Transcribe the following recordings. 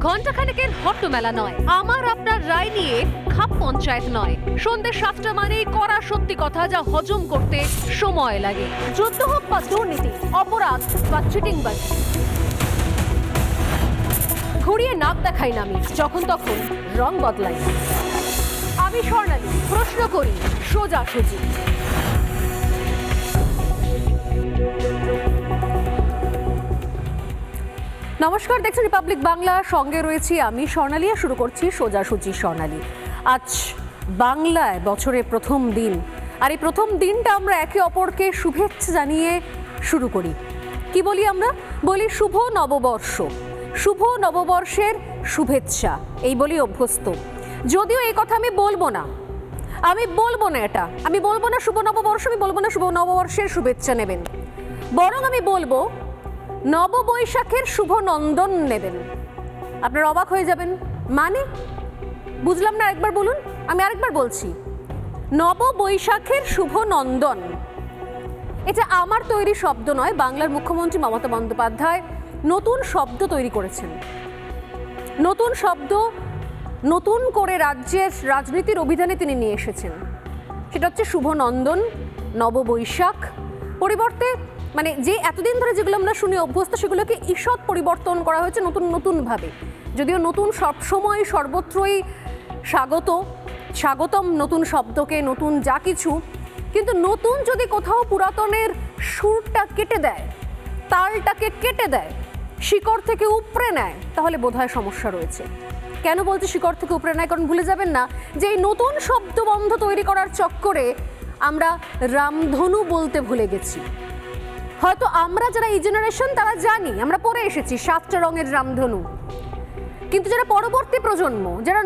ঘণ্টাখানেকের হট্টমেলা নয়, আমার আপনার রায় নিয়ে খাপ পঞ্চায়েত নয়। সন্ধ্যে 7টা মানেই কড়া সত্যি কথা, যা হজম করতে সময় লাগে। যুদ্ধ হোক বা দুর্নীতি, অপরাধ বা চিটিংবাজি, ঘুরিয়ে নাক দেখাই না আমি, যখন তখন রং বদলাই। আমি স্বর্ণালী, প্রশ্ন করি সোজাসুজি। নমস্কার, দেখছেন রিপাবলিক বাংলা, সঙ্গে রয়েছি আমি স্বর্ণালী। শুরু করছি সোজাসুজি স্বর্ণালী। আজ বাংলায় বছরের প্রথম দিন, আর এই প্রথম দিনটা আমরা একে অপরকে শুভেচ্ছা জানিয়ে শুরু করি। কি বলি আমরা? বলি শুভ নববর্ষ, শুভ নববর্ষের শুভেচ্ছা, এই বলি অভ্যস্ত। যদিও এই কথা আমি বলবো না, এটা আমি বলবো না শুভ নববর্ষ, আমি বলবো না শুভ নববর্ষের শুভেচ্ছা নেবেন, বরং আমি বলবো নববৈশাখের শুভ নন্দন নেবেন। আপনারা অবাক হয়ে যাবেন, মানে বুঝলাম না, একবার বলুন। আমি আরেকবার বলছি, নববৈশাখের শুভ নন্দন। এটা আমার তৈরি শব্দ নয়, বাংলার মুখ্যমন্ত্রী মমতা বন্দ্যোপাধ্যায় নতুন শব্দ তৈরি করেছেন। নতুন শব্দ নতুন করে রাজ্যের রাজনীতির অভিধানে তিনি নিয়ে এসেছেন। সেটা হচ্ছে শুভ নন্দন, নববৈশাখ। পরিবর্তে মানে যে এতদিন ধরে যেগুলো আমরা শুনে অভ্যস্ত, সেগুলোকে ঈষৎ পরিবর্তন করা হয়েছে নতুনভাবে। যদিও নতুন সবসময় সর্বত্রই স্বাগতম নতুন শব্দকে, নতুন যা কিছু, কিন্তু নতুন যদি কোথাও পুরাতনের সুরটা কেটে দেয়, তালটাকে কেটে দেয়, শিকড় থেকে উপড়ে নেয়, তাহলে বোধহয় সমস্যা রয়েছে। কেন বলছি শিকড় থেকে উপড়ে নেয়? কারণ ভুলে যাবেন না যে এই নতুন শব্দবন্ধ তৈরি করার চক্করে আমরা রামধনু বলতে ভুলে গেছি। হয়তো আমরা যারা এই জেনারেশন তারা জানি, আমরা পড়ে এসেছি 7টা রঙের রামধনু, কিন্তু যারা পরবর্তী প্রজন্ম, যারা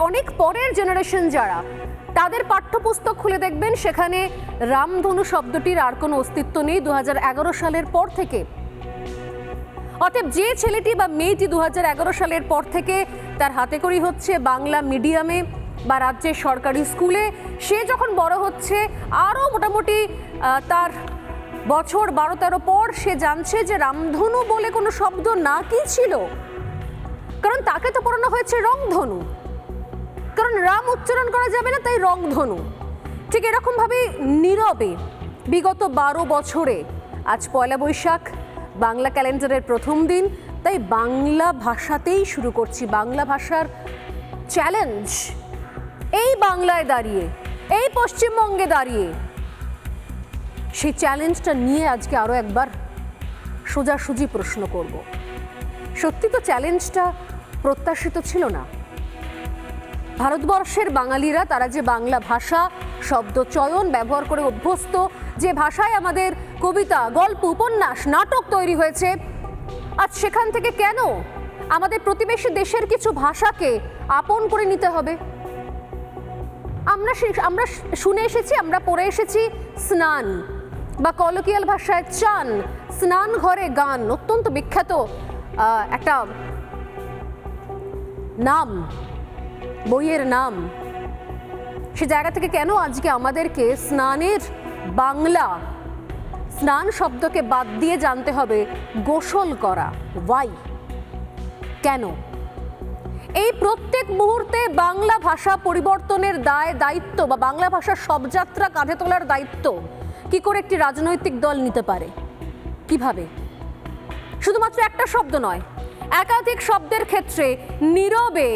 অনেক পরের জেনারেশন যারা, তাদের পাঠ্যপুস্তক খুলে দেখবেন সেখানে রামধনু শব্দটির আর কোনো অস্তিত্ব নেই 2011 সালের পর থেকে। অতএব যে ছেলেটি বা মেয়েটি 2011 সালের পর থেকে তার হাতে করি হচ্ছে বাংলা মিডিয়ামে বা রাজ্যের সরকারি স্কুলে, সে যখন বড় হচ্ছে আরও মোটামুটি তার বছর 12-13 পর সে জানছে যে রামধনু বলে কোনো শব্দ না কি ছিল, কারণ তাকে তো পড়ানো হয়েছে রংধনু, কারণ রাম উচ্চারণ করা যাবে না, তাই রংধনু। ঠিক এরকমভাবে নীরবে বিগত 12 বছরে আজ পয়লা বৈশাখ, বাংলা ক্যালেন্ডারের প্রথম দিন, তাই বাংলা ভাষাতেই শুরু করছি। বাংলা ভাষার চ্যালেঞ্জ এই বাংলায় দাঁড়িয়ে, এই পশ্চিমবঙ্গে দাঁড়িয়ে, সেই চ্যালেঞ্জটা নিয়ে আজকে আরও একবার সোজাসুজি প্রশ্ন করব। সত্যি তো চ্যালেঞ্জটা প্রত্যাশিত ছিল না। ভারতবর্ষের বাঙালিরা, তারা যে বাংলা ভাষা শব্দ চয়ন ব্যবহার করে অভ্যস্ত, যে ভাষায় আমাদের কবিতা, গল্প, উপন্যাস, নাটক তৈরি হয়েছে, আজ সেখান থেকে কেন আমাদের প্রতিবেশী দেশের কিছু ভাষাকে আপন করে নিতে হবে? আমরা শুনে এসেছি, আমরা পড়ে এসেছি স্নান, বা কলকিয়াল ভাষায় চান, স্নান ঘরে গান, অত্যন্ত বিখ্যাত একটা নাম, বইয়ের নাম। সে জায়গা থেকে কেন আজকে আমাদেরকে স্নানের বাংলা, স্নান শব্দকে বাদ দিয়ে জানতে হবে গোসল করা? ওয়াই? কেন? এই প্রত্যেক মুহূর্তে বাংলা ভাষা পরিবর্তনের দায়িত্ব বা বাংলা ভাষার শবযাত্রা কাঁধে তোলার দায়িত্ব কি করে একটি রাজনৈতিক দল নিতে পারে? কিভাবে? শুধুমাত্র একটা শব্দ নয়, একাধিক শব্দের ক্ষেত্রে নীরবে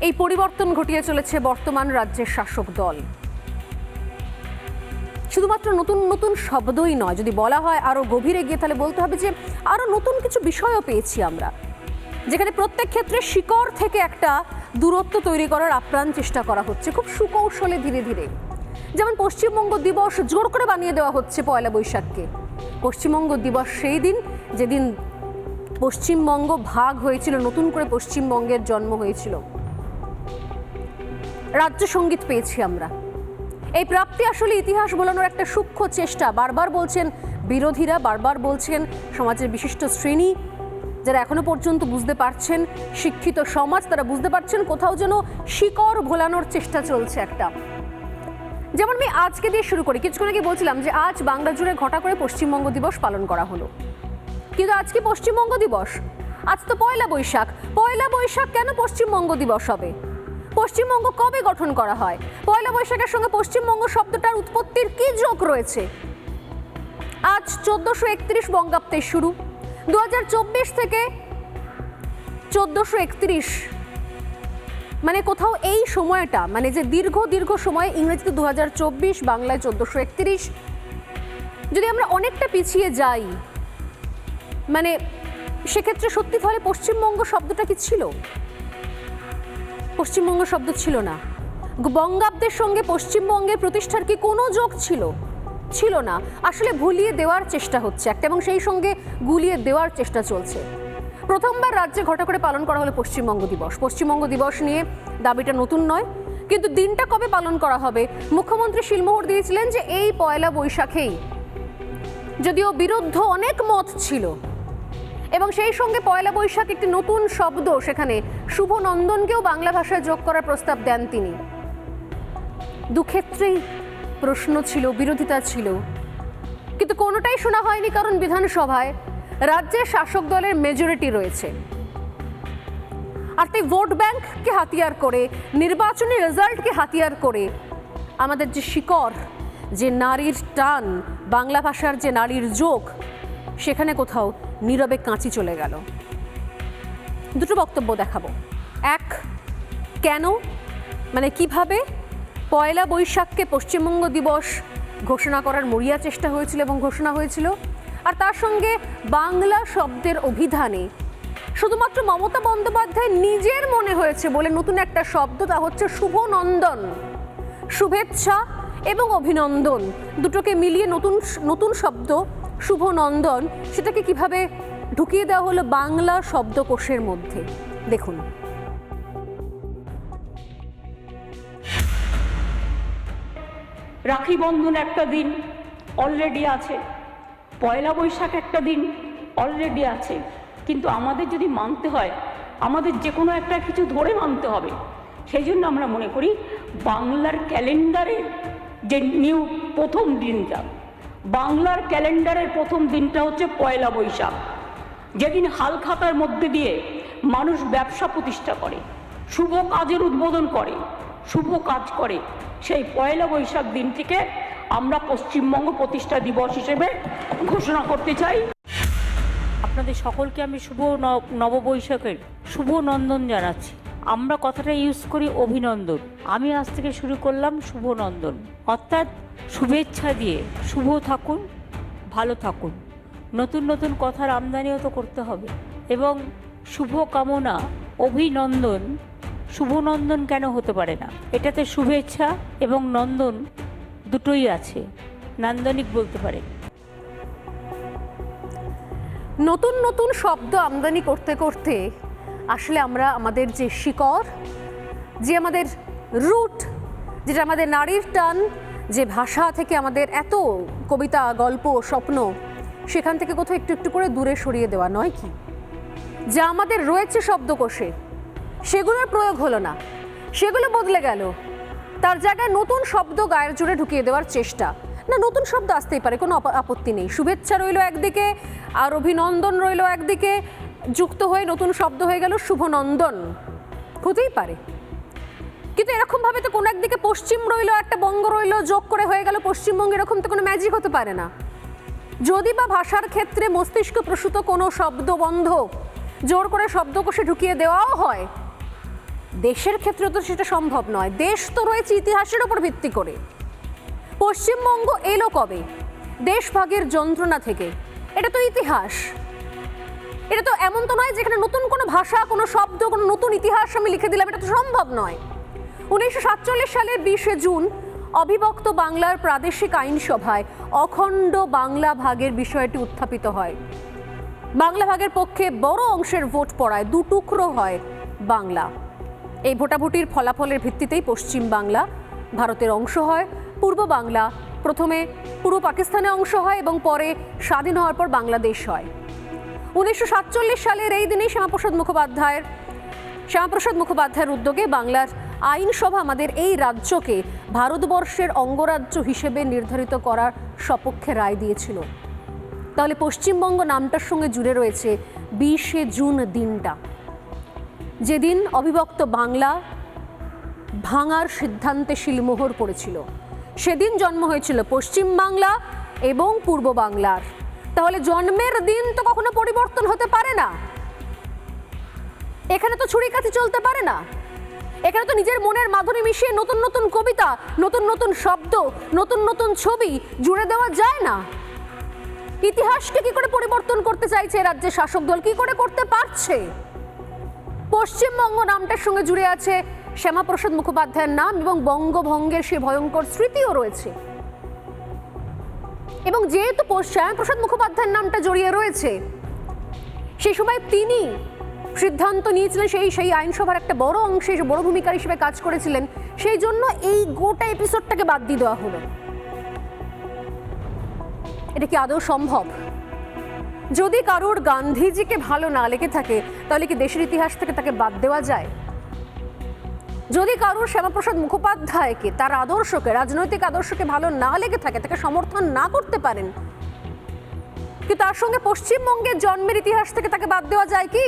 এই পরিবর্তন ঘটিয়ে চলেছে বর্তমান রাজ্যের শাসক দল। শুধুমাত্র নতুন শব্দই নয়, যদি বলা হয় আরো গভীরে গিয়ে, তাহলে বলতে হবে যে আরো নতুন কিছু বিষয়ও পেয়েছি আমরা, যেখানে প্রত্যেক ক্ষেত্রে শিকড় থেকে একটা দূরত্ব তৈরি করার আপ্রাণ চেষ্টা করা হচ্ছে, খুব সুকৌশলে, ধীরে ধীরে। যেমন পশ্চিমবঙ্গ দিবস জোর করে বানিয়ে দেওয়া হচ্ছে পয়লা বৈশাখকে। পশ্চিমবঙ্গ দিবস সেই দিন যেদিন পশ্চিমবঙ্গ ভাগ হয়েছিল, নতুন করে পশ্চিমবঙ্গের জন্ম হয়েছিল। রাজ্য সঙ্গীত পেয়েছি আমরা। এই প্রাপ্তি আসলে ইতিহাস ভোলানোর একটা সূক্ষ্ম চেষ্টা। বারবার বলছেন বিরোধীরা, বারবার বলছেন সমাজের বিশিষ্ট শ্রেণী, যারা এখনো পর্যন্ত বুঝতে পারছেন, শিক্ষিত সমাজ, তারা বুঝতে পারছেন কোথাও যেন শিকড় ভোলানোর চেষ্টা চলছে একটা। যেমন আমি আজকে দিয়ে শুরু করি, কিছুক্ষণ আগে বলছিলাম যে আজ বাংলা জুড়ে ঘটা করে পশ্চিমবঙ্গ দিবস পালন করা হলো, কিন্তু আজকে পশ্চিমবঙ্গ দিবস, আজ তো পয়লা বৈশাখ। পয়লা বৈশাখ কেন পশ্চিমবঙ্গ দিবস হবে? পশ্চিমবঙ্গ কবে গঠন করা হয়? পয়লা বৈশাখের সঙ্গে পশ্চিমবঙ্গ শব্দটার উৎপত্তির কি যোগ রয়েছে? আজ 1431 বঙ্গাব্দে শুরু, 2024 থেকে 1431, মানে কোথাও এই সময়টা, মানে যে দীর্ঘ সময়, ইংরেজিতে 2024, বাংলায় 1431, যদি আমরা অনেকটা পিছিয়ে যাই, মানে সেক্ষেত্রে সত্যি তাহলে পশ্চিমবঙ্গ শব্দটা কি ছিল? পশ্চিমবঙ্গ শব্দ ছিল না। বঙ্গাব্দের সঙ্গে পশ্চিমবঙ্গের প্রতিষ্ঠার কি কোনো যোগ ছিল? ছিল না। আসলে ভুলিয়ে দেওয়ার চেষ্টা হচ্ছে একটা, এবং সেই সঙ্গে গুলিয়ে দেওয়ার চেষ্টা চলছে। প্রথমবার রাজ্যে ঘটা করে পালন করা হলো পশ্চিমবঙ্গ দিবস। পশ্চিমবঙ্গ দিবস নিয়ে দাবিটা নতুন নয়, কিন্তু দিনটা কবে পালন করা হবে মুখ্যমন্ত্রী শিলমোহর দিয়েছিলেন যে এই পয়লা বৈশাখেই, যদিও বিরুদ্ধ অনেক মত ছিল। এবং সেই সঙ্গে পয়লা বৈশাখ একটি নতুন শব্দ, সেখানে শুভ নন্দনকেও বাংলা ভাষায় যোগ করার প্রস্তাব দেন তিনি। দুক্ষেত্রেই প্রশ্ন ছিল, বিরোধিতা ছিল, কিন্তু কোনোটাই শোনা হয়নি, কারণ বিধানসভায় রাজ্যের শাসক দলের মেজরিটি রয়েছে। আর তাই ভোট ব্যাংককে হাতিয়ার করে, নির্বাচনী রেজাল্টকে হাতিয়ার করে আমাদের যে শিকড়, যে নারীর টান, বাংলা ভাষার যে নারীর যোগ, সেখানে কোথাও নীরবে কাঁচি চলে গেল। দুটো বক্তব্য দেখাবো। এক, কেন, মানে কিভাবে পয়লা বৈশাখকে পশ্চিমবঙ্গ দিবস ঘোষণা করার মরিয়া চেষ্টা হয়েছিল এবং ঘোষণা হয়েছিল, আর তার সঙ্গে বাংলা শব্দের অভিধানে শুধুমাত্র মমতা বন্দ্যোপাধ্যায় নিজের মনে হয়েছে বলে নতুন একটা শব্দ, তা হচ্ছে শুভ নন্দন। শুভেচ্ছা এবং অভিনন্দন দুটোকে মিলিয়ে নতুন শব্দ শুভ নন্দন, সেটাকে কিভাবে ঢুকিয়ে দেওয়া হলো বাংলা শব্দকোষের মধ্যে, দেখুন। রাখি বন্ধন একটা দিন অলরেডি আছে, পয়লা বৈশাখ একটা দিন অলরেডি আছে, কিন্তু আমাদের যদি মানতে হয়, আমাদের যে কোনো একটা কিছু ধরে মানতে হবে। সেই জন্য আমরা মনে করি বাংলার ক্যালেন্ডারের যে নিউ প্রথম দিনটা, বাংলার ক্যালেন্ডারের প্রথম দিনটা হচ্ছে পয়লা বৈশাখ, যেদিন হালখাতার মধ্যে দিয়ে মানুষ ব্যবসা প্রতিষ্ঠা করে, শুভ কাজের উদ্বোধন করে, শুভ কাজ করে। সেই পয়লা বৈশাখ দিনটিকে আমরা পশ্চিমবঙ্গ প্রতিষ্ঠা দিবস হিসেবে ঘোষণা করতে চাই। আপনাদের সকলকে আমি শুভ নববৈশাখের শুভ নন্দন জানাচ্ছি। আমরা কথাটা ইউজ করি অভিনন্দন, আমি আজ থেকে শুরু করলাম শুভ নন্দন, অর্থাৎ শুভেচ্ছা দিয়ে শুভ থাকুন, ভালো থাকুন। নতুন নতুন কথার আমদানিও তো করতে হবে, এবং শুভ কামনা, অভিনন্দন, শুভনন্দন কেন হতে পারে না? এটাতে শুভেচ্ছা এবং নন্দন দুটোই আছে, নান্দনিক বলতে পারে। নতুন নতুন শব্দ আমদানি করতে করতে আসলে আমরা আমাদের যে শিকড়, যে আমাদের রুট, যেটা আমাদের নারীর টান, যে ভাষা থেকে আমাদের এত কবিতা, গল্প, স্বপ্ন, সেখান থেকে কোথাও একটু একটু করে দূরে সরিয়ে দেওয়া নয় কি? যা আমাদের রয়েছে শব্দকোষে, সেগুলোর প্রয়োগ হলো না, সেগুলো বদলে গেল, তার জায়গায় নতুন শব্দ গায়ের জোরে ঢুকিয়ে দেওয়ার চেষ্টা। না, নতুন শব্দ আসতেই পারে, কোনো আপত্তি নেই। শুভেচ্ছা রইল একদিকে, আর অভিনন্দন রইল একদিকে, যুক্ত হয়ে নতুন শব্দ হয়ে গেল শুভনন্দন, হতেই পারে। কিন্তু এরকমভাবে তো কোনো একদিকে পশ্চিম রইল, একটা বঙ্গ রইল, যোগ করে হয়ে গেল পশ্চিমবঙ্গ, এরকম তো কোনো ম্যাজিক হতে পারে না। যদি বা ভাষার ক্ষেত্রে মস্তিষ্ক প্রসূত কোনো শব্দবন্ধ জোর করে শব্দকোষে ঢুকিয়ে দেওয়াও হয়, দেশের ক্ষেত্রে তো সেটা সম্ভব নয়। দেশ তো রয়েছে ইতিহাসের উপর ভিত্তি করে। পশ্চিমবঙ্গ এলো কবে? দেশভাগের যন্ত্রণা থেকে। এটা তো ইতিহাস, এটা তো এমন তো নয় যেখানে নতুন কোনো ভাষা, কোনো শব্দ, কোনো নতুন ইতিহাস আমি লিখে দিলাম, এটা তো সম্ভব নয়। 1947 সালের 20শে জুন অবিভক্ত বাংলার প্রাদেশিক আইনসভায় অখণ্ড বাংলা ভাগের বিষয়টি উত্থাপিত হয়। বাংলা ভাগের পক্ষে বড় অংশের ভোট পড়ায়, দুটুকরো হয় বাংলা। এই ভোটাভুটির ফলাফলের ভিত্তিতেই পশ্চিম বাংলা ভারতের অংশ হয়, পূর্ব বাংলা প্রথমে পূর্ব পাকিস্তানের অংশ হয় এবং পরে স্বাধীন হওয়ার পর বাংলাদেশ হয়। 1947 সালের এই দিনেই শ্যামাপ্রসাদ মুখোপাধ্যায়ের উদ্যোগে বাংলার আইনসভা আমাদের এই রাজ্যকে ভারতবর্ষের অঙ্গরাজ্য হিসেবে নির্ধারিত করার সপক্ষে রায় দিয়েছিল। তাহলে পশ্চিমবঙ্গ নামটার সঙ্গে জুড়ে রয়েছে 20শে জুন দিনটা, যেদিন অবিভক্ত বাংলা ভাঙার সিদ্ধান্তে শিলমোহর পড়েছিল। সেদিন জন্ম হয়েছিল পশ্চিম বাংলা এবং পূর্ব বাংলার। তাহলে জন্মের দিন তো কখনো পরিবর্তন হতে পারে না। এখানে তো ছুরিকাছি চলতে পারে না। এখানে তো নিজের মনের মাধুরী মিশিয়ে নতুন নতুন কবিতা, নতুন নতুন শব্দ, নতুন নতুন ছবি জুড়ে দেওয়া যায় না। ইতিহাসকে কি করে পরিবর্তন করতে চাইছে রাজ্যের শাসক দল? কি করে করতে পারছে? পশ্চিমবঙ্গ নামটার সঙ্গে জুড়ে আছে শ্যামাপ্রসাদ মুখোপাধ্যায়ের নাম এবং বঙ্গভঙ্গের সে ভয়ঙ্কর স্মৃতিও রয়েছে। এবং যেহেতু শ্যামাপ্রসাদ মুখোপাধ্যায়ের নামটা জড়িয়ে রয়েছে, সেই সময় তিনি সিদ্ধান্ত নিয়েছিলেন, সেই আইনসভার একটা বড় অংশে বড় ভূমিকা হিসেবে কাজ করেছিলেন, সেই জন্য এই গোটা এপিসোডটাকে বাদ দিয়ে দেওয়া হলো। এটা কি আদৌ সম্ভব? যদি কারোর গান্ধীজিকে ভালো না লেগে থাকে তাহলে কি দেশের ইতিহাস থেকে তাকে বাদ দেওয়া যায়? যদি কারোর শ্যামাপ্রসাদ মুখোপাধ্যায়কে, তার আদর্শকে, রাজনৈতিক আদর্শকে ভালো না লেগে থাকে, তাকে সমর্থন না করতে পারেন, কি তার সঙ্গে পশ্চিমবঙ্গের জন্মের ইতিহাস থেকে তাকে বাদ দেওয়া যায় কি?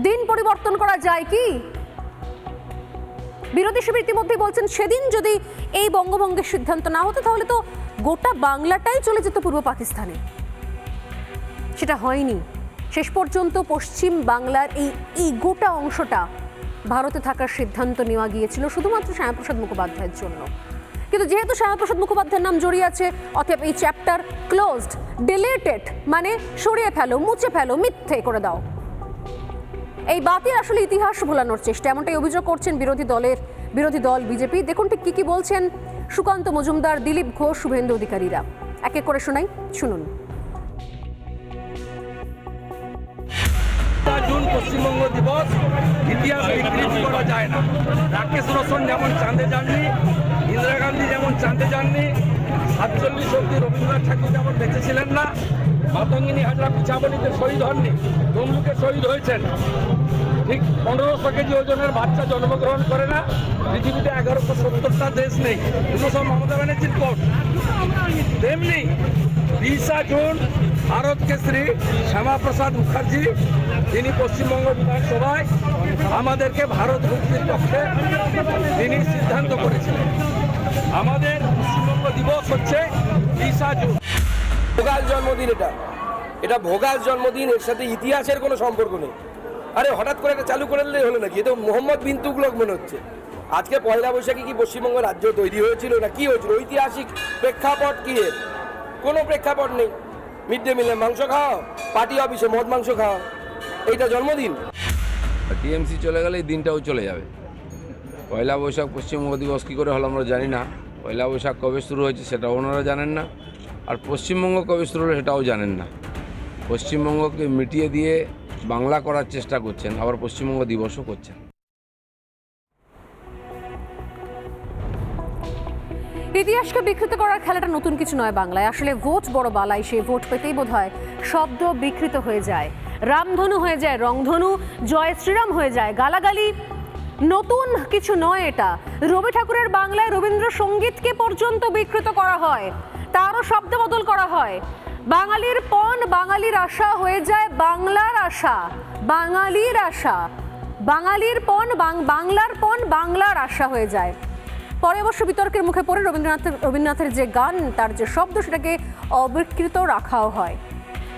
দিন পরিবর্তন করা যায় কি? বিরোধী শিবির ইতিমধ্যেই বলছেন সেদিন যদি এই বঙ্গভঙ্গের সিদ্ধান্ত না হতো তাহলে তো গোটা বাংলাটাই চলে যেত পূর্ব পাকিস্তানে। সেটা হয়নি। শেষ পর্যন্ত পশ্চিম বাংলার এই গোটা অংশটা ভারতে থাকার সিদ্ধান্ত নেওয়া গিয়েছিল শুধুমাত্র শ্যামাপ্রসাদ মুখোপাধ্যায়ের জন্য। কিন্তু যেহেতু শ্যামাপ্রসাদ মুখোপাধ্যায়ের নাম জড়িয়ে আছে, অতএব এই চ্যাপ্টার ক্লোজড, ডিলিটেড, মানে সরিয়ে ফেলো, মুছে ফেলো, মিথ্যে করে দাও। এই বাতিল আসলে ইতিহাস ভোলানোর চেষ্টা, এমনটাই অভিযোগ করছেন বিরোধী দল বিজেপি। দেখুন ঠিক কি বলছেন সুকান্ত মজুমদার, দিলীপ ঘোষ, শুভেন্দু অধিকারীরা। এক এক করে শোনাই, শুনুন। জুন পশ্চিমবঙ্গ দিবস ইতিহাস বিকৃতি করা যায় না। রাকেশ রোশন যেমন চাঁদে যাননি, ইন্দিরা গান্ধী যেমন চাঁদে যাননি, 47 অব্দি রবীন্দ্রনাথ ঠাকুর যেমন বেঁচে ছিলেন না, মাতঙ্গিনী হাজরা পিছাবনিতে শহীদ হননি, তমলুকে শহীদ হয়েছেন। ঠিক 1500 কেজি ওজনের বাচ্চা জন্মগ্রহণ করে না। পৃথিবীতে 1170টা দেশ নেই, এগুলো সব মমতা ব্যানার্জির কোট। তেমনি 20 জুন ভারত কেশরী শ্যামাপ্রসাদ মুখার্জি, তিনি পশ্চিমবঙ্গ বিধানসভায় আমাদেরকে ভারত মুক্তির পক্ষে তিনি সিদ্ধান্ত করেছিলেন। আমাদের পশ্চিমবঙ্গ দিবস হচ্ছে 20 জুন। ভোগাল জন্মদিন, এটা ভোগাল জন্মদিন, এর সাথে ইতিহাসের কোনো সম্পর্ক নেই। আরে হঠাৎ করে এটা চালু করে দিলেই হলো নাকি? এ তো মোহাম্মদ বিন তুগলক মনে হচ্ছে। আজকে পয়লা বৈশাখে কি পশ্চিমবঙ্গ রাজ্য তৈরি হয়েছিল না কি হয়েছিল? ঐতিহাসিক প্রেক্ষাপট কি এর? কোনো প্রেক্ষাপট নেই। মিড ডে মিলে মাংস খাওয়া, পার্টি অফিসে মদ মাংস খাওয়া, এইটা জন্মদিন। টিএমসি চলে গেলে এই দিনটাও চলে যাবে। পয়লা বৈশাখ পশ্চিমবঙ্গ দিবস কী করে হলো আমরা জানি না। পয়লা বৈশাখ কবে শুরু হয়েছে সেটাও ওনারা জানেন না, আর পশ্চিমবঙ্গ কবে শুরু হলো সেটাও জানেন না। পশ্চিমবঙ্গকে মিটিয়ে দিয়ে বাংলা করার চেষ্টা করছেন, আবার পশ্চিমবঙ্গ দিবসও করছেন। ইতিহাসকে বিকৃত করার খেলাটা নতুন কিছু নয় বাংলায়। আসলে ভোট বড় বালাই, সেই ভোট পেতেই বোধহয় শব্দ বিকৃত হয়ে যায়, রামধনু হয়ে যায় রংধনু, জয় শ্রীরাম হয়ে যায় গালাগালি। নতুন কিছু নয় এটা। রবি ঠাকুরের বাংলায় রবীন্দ্রসঙ্গীতকে পর্যন্ত বিকৃত করা হয়, তারও শব্দ বদল করা হয়। বাঙালির পণ বাঙালির আশা হয়ে যায় বাংলার আশা, বাঙালির আশা। বাঙালির পণ বাংলার পণ বাংলার আশা হয়ে যায়। পরে অবশ্য বিতর্কের মুখে পড়ে রবীন্দ্রনাথের যে গান, তার যে শব্দ, সেটাকে অবিকৃত রাখাও হয়।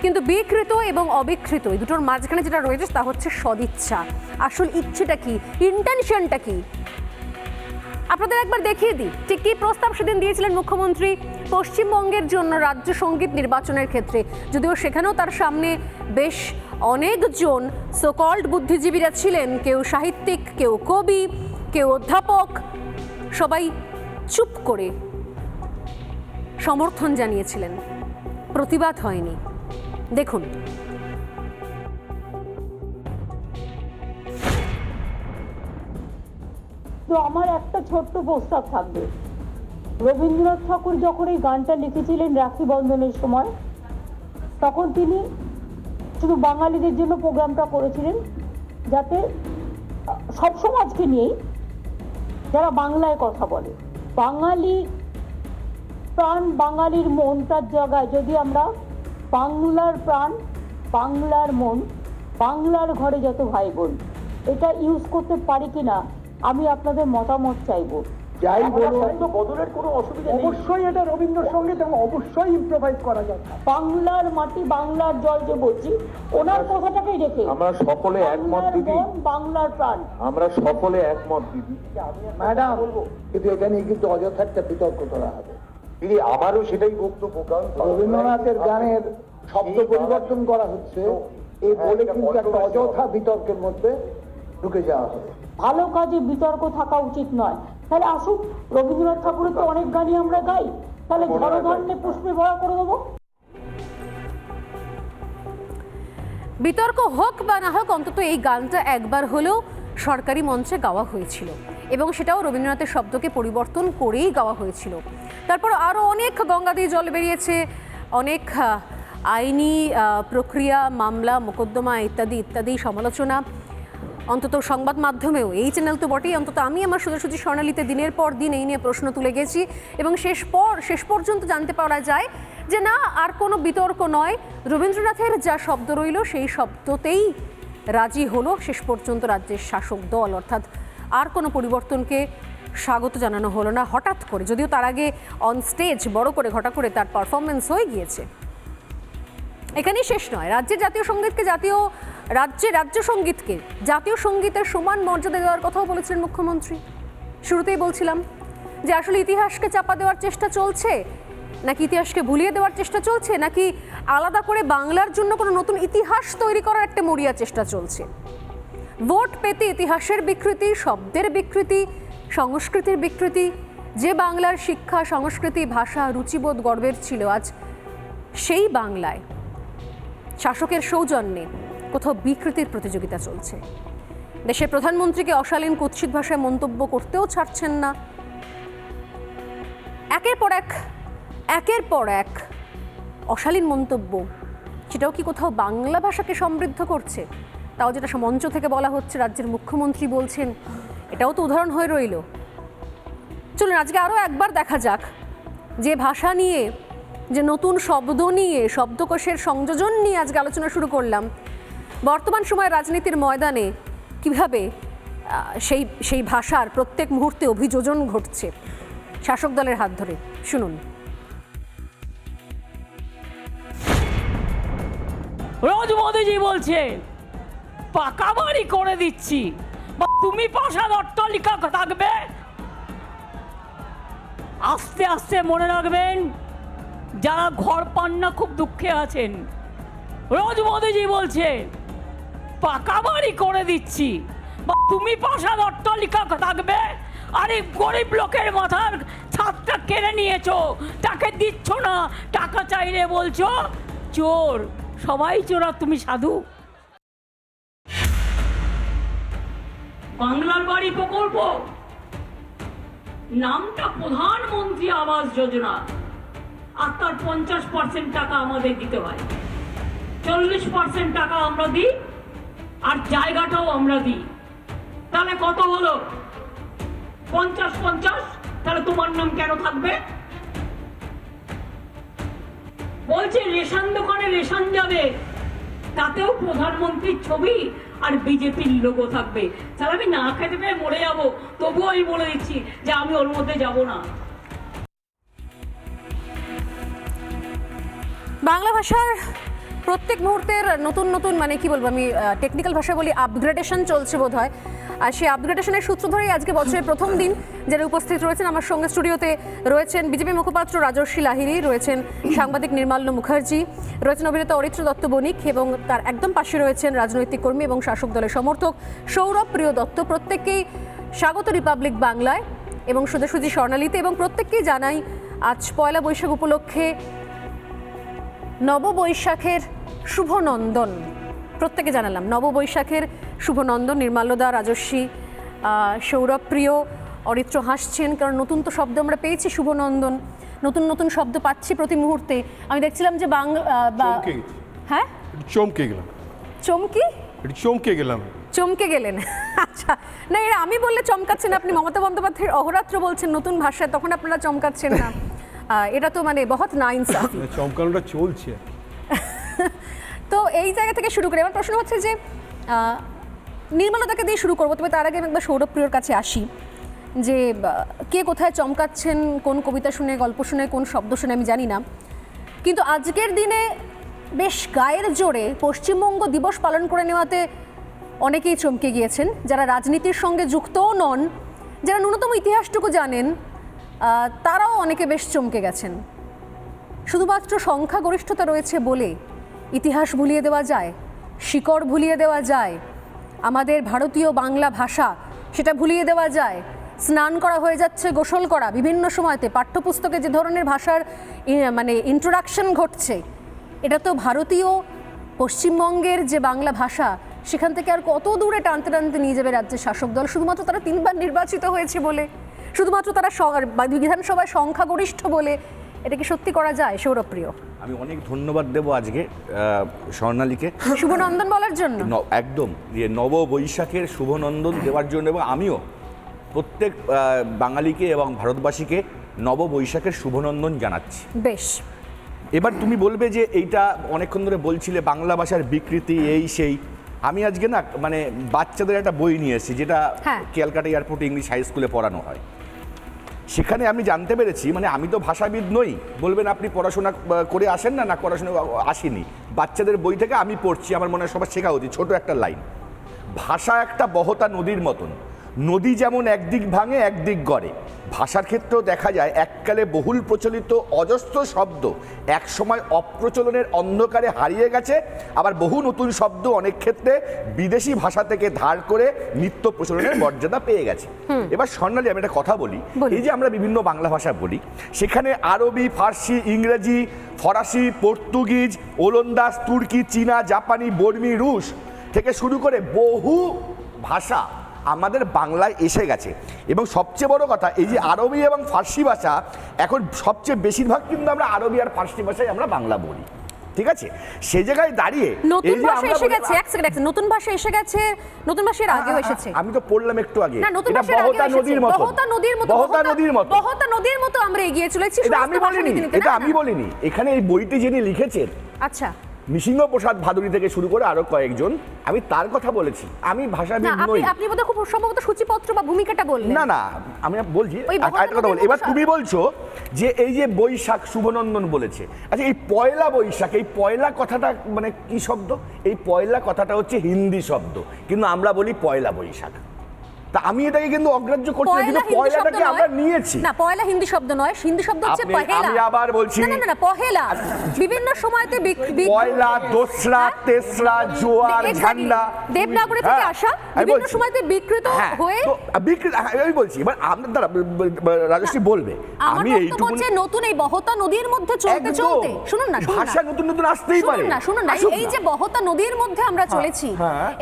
কিন্তু বিকৃত এবং অবিকৃত এই দুটোর মাঝখানে যেটা রয়েছে তা হচ্ছে সদিচ্ছা। আসল ইচ্ছেটা কি, ইন্টেনশনটা কি? আপনাদের একবার দেখিয়ে দিই ঠিক কী প্রস্তাব সেদিন দিয়েছিলেন মুখ্যমন্ত্রী পশ্চিমবঙ্গের জন্য রাজ্য সঙ্গীত নির্বাচনের ক্ষেত্রে। যদিও সেখানেও তার সামনে বেশ অনেকজন সোকল্ড বুদ্ধিজীবীরা ছিলেন, কেউ সাহিত্যিক, কেউ কবি, কেউ অধ্যাপক, সবাই চুপ করে সমর্থন জানিয়েছিলেন, প্রতিবাদ হয়নি। দেখুন। তো আমার একটা ছোট্ট প্রস্তাব থাকবে। রবীন্দ্রনাথ ঠাকুর যখন এই গানটা লিখেছিলেন রাখি বন্ধনের সময়, তখন তিনি শুধু বাঙালিদের জন্য প্রোগ্রামটা করেছিলেন, যাতে সব সমাজকে নিয়েই যারা বাংলায় কথা বলে, বাঙালি প্রাণ, বাঙালির মনটার জায়গায় যদি আমরা বাংলার প্রাণ, বাংলার মন, বাংলার ঘরে যত ভাই বোন, এটা ইউজ করতে পারি কিনা আমি আপনাদের মতামত চাইবো। যাই বলুন, বদলের কোনো অসুবিধা নেই। অবশ্যই এটা রবীন্দ্রসঙ্গীত এবং অবশ্যই ইম্প্রোভাইজ করা যায়। বাংলার মাটি, বাংলার জল যে বলছি, ওনার কথাটাকেই রেখে আমরা সকলে একমত বাংলার দিদি, মন, বাংলার প্রাণ। আমরা সকলে একমত দিদি। ম্যাডাম, কিন্তু এখানে কিন্তু অযথা একটা বিতর্ক করা হবে। দিদি আমারও সেটাই বক্তব্য, কারণ রবীন্দ্রনাথের গানের শব্দ পরিবর্তন করা হচ্ছে, এই বলে কিন্তু একটা অযথা বিতর্কের মধ্যে ঢুকে যাওয়া হবে। ভালো কাজে বিতর্ক থাকা উচিত নয়। তাহলে আসুক, রবীন্দ্রনাথ ঠাকুরের তো অনেক গানই আমরা গাই, তাহলে ধরধান্যে পুষ্পে ভরা করে দেবো। বিতর্ক হোক বা না হোক, অন্তত এই গানটা একবার হলেও সরকারি মঞ্চে গাওয়া হয়েছিল এবং সেটাও রবীন্দ্রনাথের শব্দকে পরিবর্তন করেই গাওয়া হয়েছিল। তারপর আরও অনেক গঙ্গা দিয়ে জল বেরিয়েছে, অনেক আইনি প্রক্রিয়া, মামলা, মোকদ্দমা ইত্যাদি ইত্যাদি সমালোচনা, অন্তত সংবাদ মাধ্যমেও, এই চ্যানেল তো বটেই, অন্তত আমি আমার সোজাসুজি স্বর্ণালীতে দিনের পর দিন এই নিয়ে প্রশ্ন তুলে গেছি এবং শেষ পর্যন্ত জানতে পারা যায় যে না, আর কোনো বিতর্ক নয়, রবীন্দ্রনাথের যা শব্দ রইল সেই শব্দতেই রাজি হলো শেষ পর্যন্ত রাজ্যের শাসক দল। অর্থাৎ আর কোনো পরিবর্তনকে স্বাগত জানানো হলো না হঠাৎ করে, যদিও তার আগে অন স্টেজ বড় করে ঘটা করে তার পারফরমেন্স হয়ে গিয়েছে। এখানেই শেষ নয়, রাজ্যের জাতীয় সঙ্গীতকে রাজ্য সঙ্গীতকে জাতীয় সঙ্গীতের সমান মর্যাদা দেওয়ার কথাও বলেছিলেন মুখ্যমন্ত্রী। শুরুতেই বলছিলাম যে আসলে ইতিহাসকে চাপা দেওয়ার চেষ্টা চলছে, নাকি ইতিহাসকে ভুলিয়ে দেওয়ার চেষ্টা চলছে, নাকি আলাদা করে বাংলার জন্য কোনো নতুন ইতিহাস তৈরি করার একটা মরিয়া চেষ্টা চলছে। ভোট পেতে ইতিহাসের বিকৃতি, শব্দের বিকৃতি, সংস্কৃতির বিকৃতি, যে বাংলার শিক্ষা, সংস্কৃতি, ভাষা, রুচিবোধ গর্বের ছিল, আজ সেই বাংলায় শাসকের সৌজন্যে কোথাও বিকৃতির প্রতিযোগিতা চলছে। দেশের প্রধানমন্ত্রীকে অশালীন কুৎসিত ভাষায় মন্তব্য করতেও ছাড়ছেন না। একের পর এক অশালীন মন্তব্য, সেটাও কি কোথাও বাংলা ভাষাকে সমৃদ্ধ করছে? তাও যেটা মঞ্চ থেকে বলা হচ্ছে, রাজ্যের মুখ্যমন্ত্রী বলছেন, এটাও তো উদাহরণ হয়ে রইল। চলুন আজকে আরও একবার দেখা যাক যে ভাষা নিয়ে, যে নতুন শব্দ নিয়ে, শব্দকোষের সংযোজন নিয়ে আজকে আলোচনা শুরু করলাম, বর্তমান সময়ে রাজনীতির ময়দানে কিভাবে সেই ভাষার প্রত্যেক মুহূর্তে অভিযোজন ঘটছে শাসক দলের হাত ধরে। শুনুন। রোজ মোদিজি বলছে পাকা বাড়ি করে দিচ্ছি, তুমি প্রাসাদ অট্টালিকা থাকবে। আস্তে আস্তে মনে রাখবেন, যারা ঘর পান না খুব দুঃখে আছেন। রোজ মোদিজি বলছে পাকা বাড়ি করে দিচ্ছি, তুমি প্রাসাদ অট্টালিকা থাকবে। আরে গরিব লোকের মাথার ছাদটা কেড়ে নিয়েছো, তাকে দিচ্ছ না, টাকা চাইলে বলছো চোর। সবাই চোর আর তুমি সাধু। বাংলার বাড়ি প্রকল্প নামটা প্রধানমন্ত্রী আবাস যোজনা, আর তার 50% টাকা আমাদের দিতে হয়, 40% টাকা আমরা দিই, আর জায়গাটাও আমরা দিই। তাহলে কত হলো? 50-50। তাহলে তোমার নাম কেন থাকবে? বলছে রেশন দোকানে রেশন যাবে, তাতেও প্রধানমন্ত্রীর ছবি আর বিজেপির লোগো থাকবে। তাহলে আমি না খেতে পেয়ে মরে যাবো, তবুও আমি বলে দিচ্ছি যে আমি ওর মধ্যে যাব না। বাংলা ভাষার প্রত্যেক মুহূর্তের নতুন নতুন, মানে কি বলবো, আমি টেকনিক্যাল ভাষা বলি, আপগ্রেডেশন চলছে বোধ হয়। আর সেই আপগ্রেডেশনের সূত্র ধরেই আজকে বছরের প্রথম দিন যারা উপস্থিত রয়েছেন আমার সঙ্গে স্টুডিওতে রয়েছেন বিজেপি মুখপাত্র রাজর্ষী লাহিড়ী, রয়েছেন সাংবাদিক নির্মাল্য মুখার্জি, রয়েছেন অভিনেতা অরিত্র দত্ত বণিক এবং তার একদম পাশে রয়েছেন রাজনৈতিক কর্মী এবং শাসক দলের সমর্থক সৌরভ প্রিয় দত্ত। প্রত্যেককেই স্বাগত রিপাবলিক বাংলায় এবং সোজাসুজি স্বর্ণালীতে। এবং প্রত্যেককেই জানাই আজ পয়লা বৈশাখ উপলক্ষে নববৈশাখের শুভ নন্দন। প্রত্যেকে জানালাম নববৈশাখের শুভ নন্দন। নির্মাল্যদা, রাজস্বী, সৌরভ প্রিয়, অরিত্র হাসছেন, কারণ নতুন তো শব্দ আমরা পেয়েছি, শুভ নন্দন, নতুন নতুন শব্দ পাচ্ছি প্রতি মুহূর্তে। আমি দেখছিলাম যে হ্যাঁ চমকে গেলেন। আচ্ছা, না এরা আমি বললে চমকাচ্ছেন আপনি, মমতা বন্দ্যোপাধ্যায়ের অহরাত্র বলছেন নতুন ভাষায়, তখন আপনারা চমকাচ্ছেন না। এটা তো মানে বহুত না ইনসাফি। চমকানোটা চলছে। তো এই জায়গা থেকে শুরু করে আমার প্রশ্ন হচ্ছে যে নির্মলতাকে দিয়ে শুরু করবো, তবে তার আগে আমি একবার সৌরভপ্রিয়র কাছে আসি যে কে কোথায় চমকাচ্ছেন, কোন কবিতা শুনে, গল্প শুনে, কোন শব্দ শুনে আমি জানি না, কিন্তু আজকের দিনে বেশ গায়ের জোরে পশ্চিমবঙ্গ দিবস পালন করে নেওয়াতে অনেকেই চমকে গিয়েছেন, যারা রাজনীতির সঙ্গে যুক্তও নন, যারা ন্যূনতম ইতিহাসটুকু জানেন, তারাও অনেকে বেশ চমকে গেছেন। শুধুমাত্র সংখ্যাগরিষ্ঠতা রয়েছে বলে ইতিহাস ভুলিয়ে দেওয়া যায়, শিকড় ভুলিয়ে দেওয়া যায়, আমাদের ভারতীয় বাংলা ভাষা সেটা ভুলিয়ে দেওয়া যায়, স্নান করা হয়ে যাচ্ছে গোসল করা, বিভিন্ন সময়তে পাঠ্যপুস্তকে যে ধরনের ভাষার মানে ইন্ট্রোডাকশন ঘটছে, এটা তো ভারতীয় পশ্চিমবঙ্গের যে বাংলা ভাষা সেখান থেকে আর কত দূরে টানতে টানতে নিয়ে যাবে রাজ্যের শাসক দল, শুধুমাত্র তারা 3 বার নির্বাচিত হয়েছে বলে, শুধুমাত্র তারা বিধানসভায় সংখ্যাগরিষ্ঠ বলে। এটা কি সত্যি করা যায় সৌরভপ্রিয়? আমি অনেক ধন্যবাদ দেবো আজকে স্বর্ণালীকে শুভনন্দন বলার জন্য। একদম নববৈশাখের শুভনন্দন দেওয়ার জন্য, এবং আমিও প্রত্যেক বাঙালিকে এবং ভারতবাসীকে নববৈশাখের শুভনন্দন জানাচ্ছি। বেশ, এবার তুমি বলবে যে এইটা অনেকক্ষণ ধরে বলছিলে বাংলা ভাষার বিকৃতি এই সেই। আমি আজকে না মানে বাচ্চাদের একটা বই নিয়ে এসেছি, যেটা ক্যালকাটা এয়ারপোর্ট ইংলিশ হাই স্কুলে পড়ানো হয়। সেখানে আমি জানতে পেরেছি, মানে আমি তো ভাষাবিদ নই, বলবেন আপনি পড়াশোনা করে আসেন না, না পড়াশোনা আসেনি, বাচ্চাদের বই থেকে আমি পড়ছি, আমার মনে হয় সবার শেখা উচিত। ছোট একটা লাইন, ভাষা একটা বহতা নদীর মতন, নদী যেমন একদিক ভাঙে একদিক গড়ে, ভাষার ক্ষেত্রেও দেখা যায় এককালে বহুল প্রচলিত অজস্র শব্দ একসময় অপ্রচলনের অন্ধকারে হারিয়ে গেছে, আবার বহু নতুন শব্দ অনেক ক্ষেত্রে বিদেশি ভাষা থেকে ধার করে নিত্য প্রচলনের মর্যাদা পেয়ে গেছে। এবার স্বর্ণালী, আমি একটা কথা বলি, এই যে আমরা বিভিন্ন বাংলা ভাষা বলি, সেখানে আরবি, ফার্সি, ইংরেজি, ফরাসি, পর্তুগিজ, ওলন্দাজ, তুর্কি, চীনা, জাপানি, বর্মী, রুশ থেকে শুরু করে বহু ভাষা আমাদের বাংলায় এসে গেছে। এবং সবচেয়ে বড় কথা, এই যে আরবি এবং ফার্সি ভাষা এখন সবচেয়ে বেশিরভাগ কিন্তু আমরা আরবি আর ফার্সি ভাষায় আমরা বাংলা বলি, ঠিক আছে? সেই জায়গায় দাঁড়িয়ে নতুন ভাষা এসে গেছে, এক সেকেন্ড, নতুন ভাষা এসে গেছে, নতুন ভাষার আগেও এসেছে। আমি তো পড়লাম একটু আগে, না, নতুন এটা ভাষার বহতা আগেও নদীর এসেছে, মতো, বহতা নদীর মতো, বহতা নদীর মতো, বহতা নদীর মতো আমরা এগিয়ে চলেছি। এটা আমি বলিনি, এটা আমি বলিনি, এখানে এই বইটি যিনি লিখেছেন, আচ্ছা, নৃসিংহ প্রসাদ ভাদুরী থেকে শুরু করে আরো কয়েকজন, আমি তার কথা বলেছি। আমি ভাষাবিদ নই। আপনি বোধহয় খুব সম্ভবত সূচিপত্র বা ভূমিকাটা বললেন। না না, আমি বলছি একটা কথা বলি। এবার তুমি বলছো যে এই যে বৈশাখ, শুভনন্দন বলেছে, আচ্ছা এই পয়লা বৈশাখ, এই পয়লা কথাটা মানে কি শব্দ? এই পয়লা কথাটা হচ্ছে হিন্দি শব্দ, কিন্তু আমরা বলি পয়লা বৈশাখ। তা আমি এটাকে কিন্তু অগ্রাহ্য করছি না, কিন্তু পয়লাটাকে আমরা নিয়েছি। না, পয়লা হিন্দি শব্দ নয়, হিন্দি শব্দ হচ্ছে পহেলা। আমি আবার বলছি, না না, পহেলা বিভিন্ন সময়তে পয়লা, দোসরা, তেসরা, জোয়ার, ঝান্ডা, দেবনাগরী থেকে আসা বিভিন্ন সময়তে বিকৃত হয়ে আমি বলছি। এবার আপনার দ্বারা রাজশ্রী বলবে, আমি এইটুকু হচ্ছে নতুন এই বহতা নদীর মধ্যে চলতে চলতে, শুনুন না, ভাষা নতুন নতুন আসতেই পারে, শুনুন না, এই যে বহতা নদীর মধ্যে আমরা চলেছি,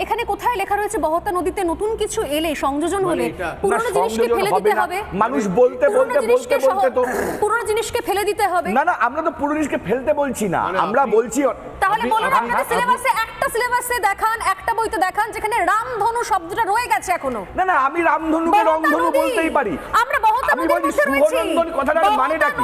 এখানে কোথায় লেখা রয়েছে বহতা নদীতে নতুন কিছু এলে, সংযোজন হলে পুরনো জিনিসকে ফেলে দিতে হবে? মানুষ বলতে বলতে বলতে বলতে তো পুরনো জিনিসকে ফেলে দিতে হবে। না না, আমরা তো পুরনো জিনিসকে ফেলতে বলছি না, আমরা বলছি তাহলে বলুন আপনাদের সিলেবাসে একটা সিলেবাসে দেখান, একটা বইতে দেখান যেখানে রামধনু শব্দটা রয়ে গেছে এখনো। না না, আমি রামধনুকে রংধনু বলতেই পারি। আমরা বহতা নদীর মধ্যে রয়েছি, শুভনন্দন কথাটার মানেটা কি?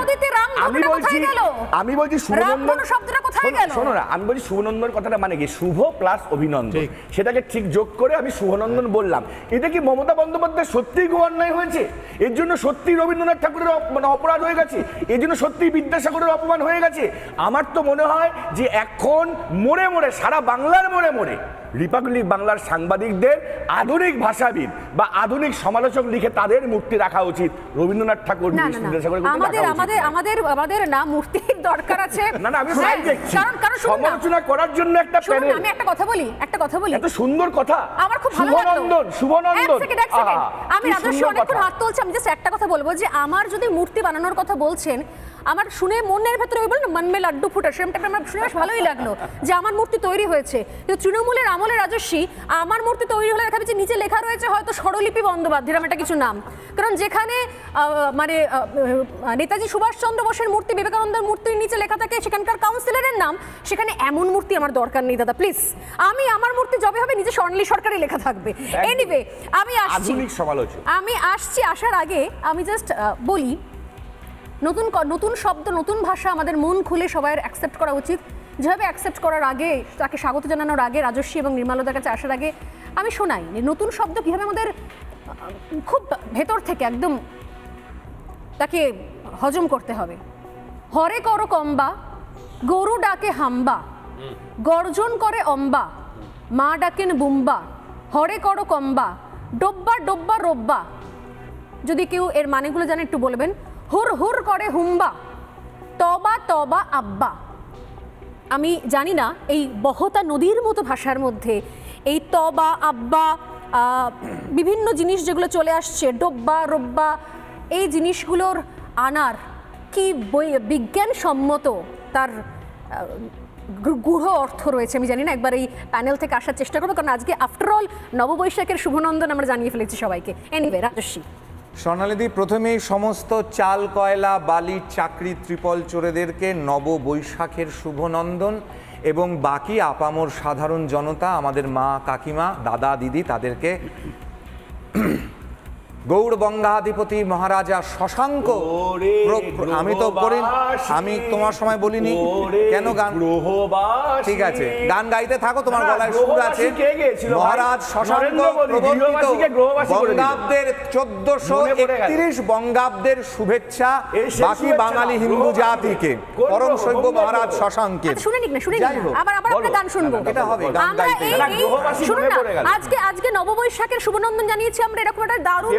আমি বলছি শুভনন্দন শব্দটা কোথায় গেল? শোনো না, আমি বলছি শুভনন্দন কথাটা মানে কি? শুভ প্লাস অভিনন্দন, সেটাকে ঠিক যোগ করে আমি শুভনন্দন বললাম। এটা কি মমতা বন্দ্যোপাধ্যায় সত্যিই খুব অন্যায় হয়েছে? এর জন্য সত্যি রবীন্দ্রনাথ ঠাকুরের মানে অপরাধ হয়ে গেছে? এর জন্য সত্যি বিদ্যাসাগরের অপমান হয়ে গেছে? আমার তো মনে হয় যে এখন মোড়ে মোড়ে, সারা বাংলার মোড়ে মোড়ে রিপাবলিক বাংলার সাংবাদিকদের আধুনিক ভাষাবিদ বা আধুনিক সমালোচক লিখে তাদের মূর্তি রাখা উচিত। রবীন্দ্রনাথ ঠাকুর, আমাদের না মূর্তির দরকার আছে। না না, আমি কারণ সমালোচনা করার জন্য একটা প্যানেল। আমি একটা কথা বলি, এত সুন্দর কথা, আমার খুব ভালো লাগলো। শুভনন্দন, আমি রাজস্বী অনেকক্ষণ হাত তুলছি, আমি জাস্ট একটা কথা বলবো যে আমার যদি মূর্তি বানানোর কথা বলছেন, আমার শুনে মনের ভেতরে ওই বলেন মন মে লাড্ডু ফুটা, সেরকম টাইপের আমার শুনে বেশ ভালোই লাগলো যে আমার মূর্তি তৈরি হয়েছে। কিন্তু তৃণমূলের আমলে রাজস্বী আমার মূর্তি তৈরি হলে দেখা যাচ্ছে নিচে লেখা রয়েছে হয়তো স্বরলিপি বন্দ্যোপাধ্যায়, এরকম একটা কিছু নাম। কারণ যেখানে মানে নেতাজি সুভাষচন্দ্র বোসের মূর্তি, বিবেকানন্দের মূর্তির নিচে লেখা থাকে সেখানকার কাউন্সিলরের নাম, সেখানে এমন মূর্তি আমার দরকার নেই দাদা, প্লিজ। আমি আমার মূর্তি যবে হবে নিজে স্বর্ণালী সরকারই লেখা থাকবে। এনিওয়ে, আমি আসছি, আসার আগে আমি জাস্ট বলি, নতুন শব্দ, নতুন ভাষা আমাদের মন খুলে সবাই অ্যাকসেপ্ট করা উচিত। যেভাবে অ্যাকসেপ্ট করার আগে, তাকে স্বাগত জানানোর আগে, রাজস্বী এবং নির্মলতার কাছে আসার আগে আমি শোনাই নতুন শব্দ কীভাবে আমাদের খুব ভেতর থেকে একদম তাকে হজম করতে হবে। হরে করো কম্বা, গরু ডাকে হাম্বা, গর্জন করে অম্বা, মা ডাকেন বুম্বা, হরে করো কম্বা, ডোব্বা ডোব্বা রোব্বা। যদি কেউ এর মানেগুলো জানে একটু বলবেন। হুর হুর করে হুম্বা, তবা তবা আব্বা। আমি জানি না এই বহতা নদীর মতো ভাষার মধ্যে এই তবা আব্বা বিভিন্ন জিনিস যেগুলো চলে আসছে, ডোব্বা রোব্বা, এই জিনিসগুলোর আনার কি বিজ্ঞানসম্মত তার গূঢ় অর্থ রয়েছে আমি জানি না। একবার এই প্যানেল থেকে আসার চেষ্টা করবো, কারণ আজকে আফটারঅল নববৈশাখের শুভনন্দন আমরা জানিয়ে ফেলেছি সবাইকে। এনিওয়ে, রাজস্বী। স্বর্ণালীদি, প্রথমেই সমস্ত চাল কয়লা বালি চাকরি ত্রিপল চোরেদেরকে নববৈশাখের শুভনন্দন, এবং বাকি আপামর সাধারণ জনতা, আমাদের মা কাকিমা দাদা দিদি, তাদেরকে গৌড়বঙ্গাধিপতি মহারাজা শশাঙ্ক। আমি তো করি, আমি তোমার সময় বলিনি কেন গান? ঠিক আছে, গান গাইতে থাকো, তোমার গলায় সুর আছে। মহারাজ শশাঙ্ক প্রবর্তিত বঙ্গাব্দের 1431 বঙ্গাব্দের শুভেচ্ছা বাকি বাঙালি হিন্দু জাতিকে, পরম শৈব মহারাজ শশাঙ্কের। শুনে নিক না, শুনে নিক না, আবার আমরা গান শুনবো। এটা হবে গান গাইতে। শুনুন না, আজকে নববৈশাখের শুভনন্দন জানিয়েছি আমরা, এরকম একটা দারুণ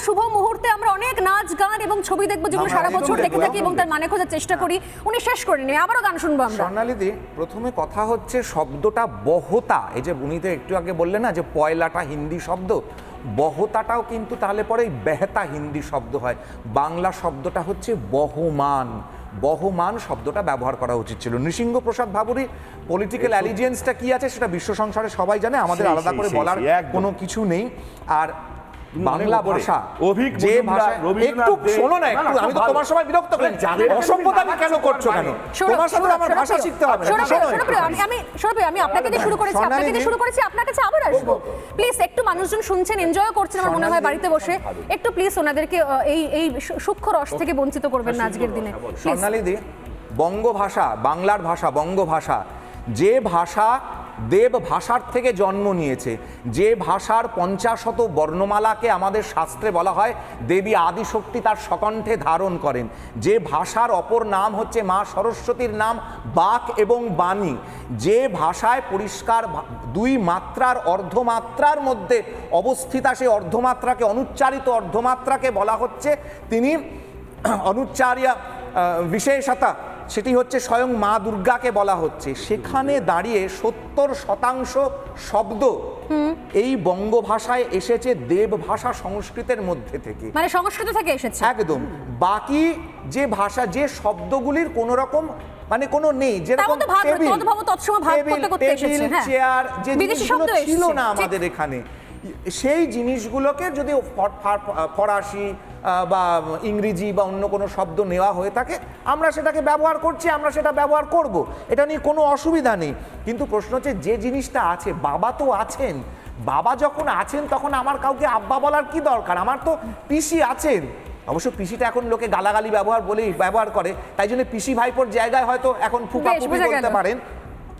শুভ মুহূর্তে আমরা অনেক নাচ গান এবং ছবি দেখবো, যেগুলো সারা বছর দেখে থাকি এবং তার মানে খোঁজার চেষ্টা করি। উনি শেষ করে নিয়ে আবারও গান শুনবো আমরা। স্বর্ণালীদি, প্রথমে কথা হচ্ছে শব্দটা বহতা। এই যে উনি তো একটু আগে বললেন না যে পয়লাটা হিন্দি শব্দ, বহতাটাও কিন্তু তাহলে পরে বেহতা হিন্দি শব্দ হয়। বাংলা শব্দটা হচ্ছে বহমান। বহমান শব্দটা ব্যবহার করা উচিত ছিল। নৃসিংহপ্রসাদ ভাবুরি পলিটিক্যাল অ্যালিজিয়েন্সটা কি আছে সেটা বিশ্ব সংসারে সবাই জানে, আমাদের আলাদা করে বলার কোনো কিছু নেই। আর বাংলা ভাষা, যে ভাষা, একটু শোনো না, একটু, আমি তো তোমার সময় বিরক্ত করি, অসভ্যতা কেন করছো কেন? তোমার সাথে আমার ভাষা শিখতে হবে। আমি আপনাকে দিয়ে শুরু করেছি, আপনাকে দিয়ে শুরু করেছি, আপনার কাছে আবার আসবো। প্লিজ একটু মানুষজন শুনছেন, এনজয় করছেন আমার মনে হয় বাড়িতে বসে, একটু প্লিজ ওনাদেরকে এই সূক্ষ্ম রস থেকে বঞ্চিত করবেন না আজকের দিনে। স্বর্ণালীদি, বঙ্গভাষা, বাংলার ভাষা বঙ্গভাষা, যে ভাষা দেব ভাষার থেকে জন্ম নিয়েছে, যে ভাষার 50শত বর্ণমালাকে আমাদের শাস্ত্রে বলা হয় দেবী আদিশক্তি তার সকণ্ঠে ধারণ করেন, যে ভাষার অপর নাম হচ্ছে মা সরস্বতীর নাম বাক এবং বাণী, যে ভাষায় পরিষ্কার দুই মাত্রার অর্ধমাত্রার মধ্যে অবস্থিতা, সেই অর্ধমাত্রাকে, অনুচ্চারিত অর্ধমাত্রাকে বলা হচ্ছে তিনি অনুচ্চারিয়া বিশেষতা, সেটি হচ্ছে স্বয়ং মা দুর্গাকে বলা হচ্ছে। সেখানে দাঁড়িয়ে 70% শব্দ এই বঙ্গ ভাষায় এসেছে দেব ভাষা সংস্কৃতের মধ্যে থেকে, মানে সংস্কৃত থেকে এসেছে একদম। বাকি যে ভাষা, যে শব্দগুলির কোনো রকম মানে কোনো নেই, যেরকম টেবিল, চেয়ার, যে জিনিসগুলো ছিল না আমাদের এখানে, সেই জিনিসগুলোকে যদি ফরাসি বা ইংরেজি বা অন্য কোনো শব্দ নেওয়া হয়ে থাকে, আমরা সেটাকে ব্যবহার করছি, আমরা সেটা ব্যবহার করব, এটা নিয়ে কোনো অসুবিধা নেই। কিন্তু প্রশ্ন হচ্ছে যে জিনিসটা আছে, বাবা তো আছেন, বাবা যখন আছেন তখন আমার কাউকে আব্বা বলার কি দরকার? আমার তো পিসি আছেন। অবশ্য পিসিটা এখন লোকে গালাগালি ব্যবহার করে, তাই জন্য পিসি ভাইপোর জায়গায় হয়তো এখন ফুপা ফুপি বলতে পারেন।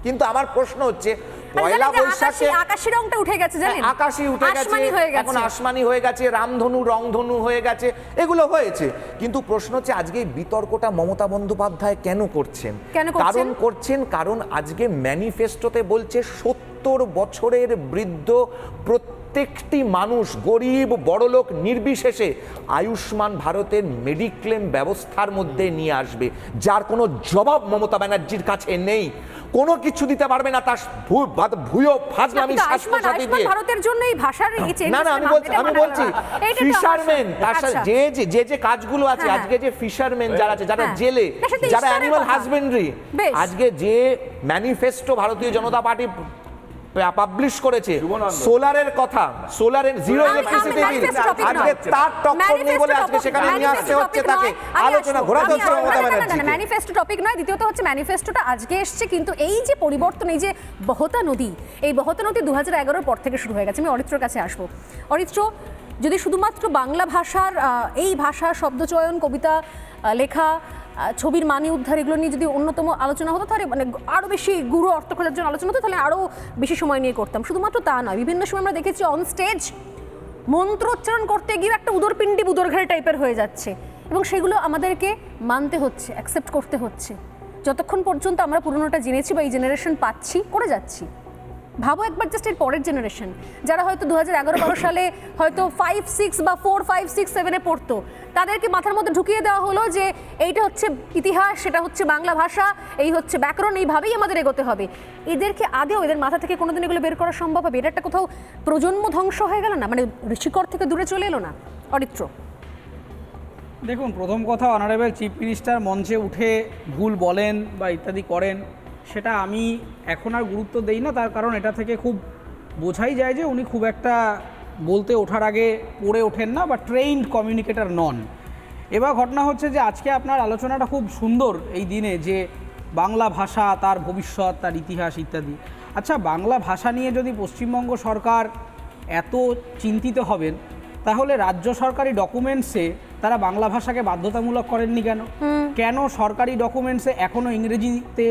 কিন্তু আমার প্রশ্ন হচ্ছে পয়লা বৈশাখে আকাশি রংটা উঠে গেছে, জানেন, আকাশি উঠে গেছে, এখন আসমানি হয়ে গেছে, রামধনু রংধনু হয়ে গেছে, এগুলো হয়েছে। কিন্তু প্রশ্ন হচ্ছে আজকে এই বিতর্কটা মমতা বন্দ্যোপাধ্যায় কেন করছেন? কারণ আজকে ম্যানিফেস্টোতে বলছে 70 বছরের বৃদ্ধ প্রত্যেকটি মানুষ, গরিব বড়লোক নির্বিশেষে আয়ুষ্মান ভারতের মেডিক্লেম ব্যবস্থার মধ্যে নিয়ে আসবে, যার কোনো জবাব মমতা ব্যানার্জির কাছে নেই। কোনো কিছু দিতে পারবে না তার ভুয়ো ফাজলামি স্বাস্থ্যসাথী দিয়ে। ভারতের জন্য এই ভাষার এই চেঞ্জ, না আমি বলছি ফিশারম্যান, তার সাথে যে কাজগুলো আছে, আজকে যে ফিশারম্যান যারা আছে, যারা জেলে, যারা অ্যানিমাল হাজবেন্ডারি, আজকে যে ম্যানিফেস্টো ভারতীয় জনতা পার্টি পাবলিশ করেছে সোলারের কথা, সোলারের জিরো ইলেকট্রিসিটি বিল, আজকে তার টক্কর নেই বলে আজকে সেখানে নিয়ে আসতে হচ্ছে তাকে আলোচনা ঘোরাতে হচ্ছে মমতা ব্যানার্জিকে। ম্যানিফেস্টো টপিক নয়, দ্বিতীয়ত হচ্ছে ম্যানিফেস্টোটা আজকে এসছে, কিন্তু এই যে পরিবর্তন, এই যে বহতা নদী, এই বহতা নদী 2011 পর থেকে শুরু হয়ে গেছে। আমি অরিত্রর কাছে আসবো। অরিত্র, যদি শুধুমাত্র বাংলা ভাষার এই ভাষা শব্দচয়ন, কবিতা লেখা ছবির মানি উদ্ধার এগুলো নিয়ে যদি অন্যতম আলোচনা হতো তাহলে মানে আরও বেশি গুরু অর্থ খোঁজার জন্য আলোচনা হতো, তাহলে আরও বেশি সময় নিয়ে করতাম। শুধুমাত্র তা নয়, বিভিন্ন সময় আমরা দেখেছি অন স্টেজ মন্ত্রোচ্চারণ করতে গিয়ে একটা উদরপিণ্ডি বুদরঘাড়ি টাইপের হয়ে যাচ্ছে, এবং সেগুলো আমাদেরকে মানতে হচ্ছে, অ্যাকসেপ্ট করতে হচ্ছে। যতক্ষণ পর্যন্ত আমরা পুরনোটা জেনেছি বা এই জেনারেশন পাচ্ছি, করে যাচ্ছি। ভাবো একবার জাস্ট এর পরের জেনারেশন, যারা হয়তো 2011-12 সালে হয়তো 5, 6 বা 4, 5, 6, 7-এ পড়তো, তাদেরকে মাথার মধ্যে ঢুকিয়ে দেওয়া হলো যে এইটা হচ্ছে ইতিহাস, সেটা হচ্ছে বাংলা ভাষা, এই হচ্ছে ব্যাকরণ, এইভাবেই আমাদের এগোতে হবে। এদেরকে আদেও এদের মাথা থেকে কোনোদিন এগুলো বের করা সম্ভব হবে? এটা একটা কোথাও প্রজন্ম ধ্বংস হয়ে গেল না, মানে শিকড় থেকে দূরে চলে এলো না? অরিত্র, দেখুন, প্রথম কথা, অনারেবল চিফ মিনিস্টার মঞ্চে উঠে ভুল বলেন বা ইত্যাদি করেন, সেটা আমি এখন আর গুরুত্ব দেই না। তার কারণ এটা থেকে খুব বোঝাই যায় যে উনি খুব একটা বলতে ওঠার আগে পড়ে ওঠেন না বা ট্রেইনড কমিউনিকেটর নন। এবার ঘটনা হচ্ছে যে আজকে আপনার আলোচনাটা খুব সুন্দর এই দিনে, যে বাংলা ভাষা, তার ভবিষ্যৎ, তার ইতিহাস ইত্যাদি। আচ্ছা, বাংলা ভাষা নিয়ে যদি পশ্চিমবঙ্গ সরকার এত চিন্তিত হবেন, তাহলে রাজ্য সরকারি ডকুমেন্টসে তারা বাংলা ভাষাকে বাধ্যতামূলক করেননি কেন? কেন সরকারি ডকুমেন্টসে এখনও ইংরেজিতে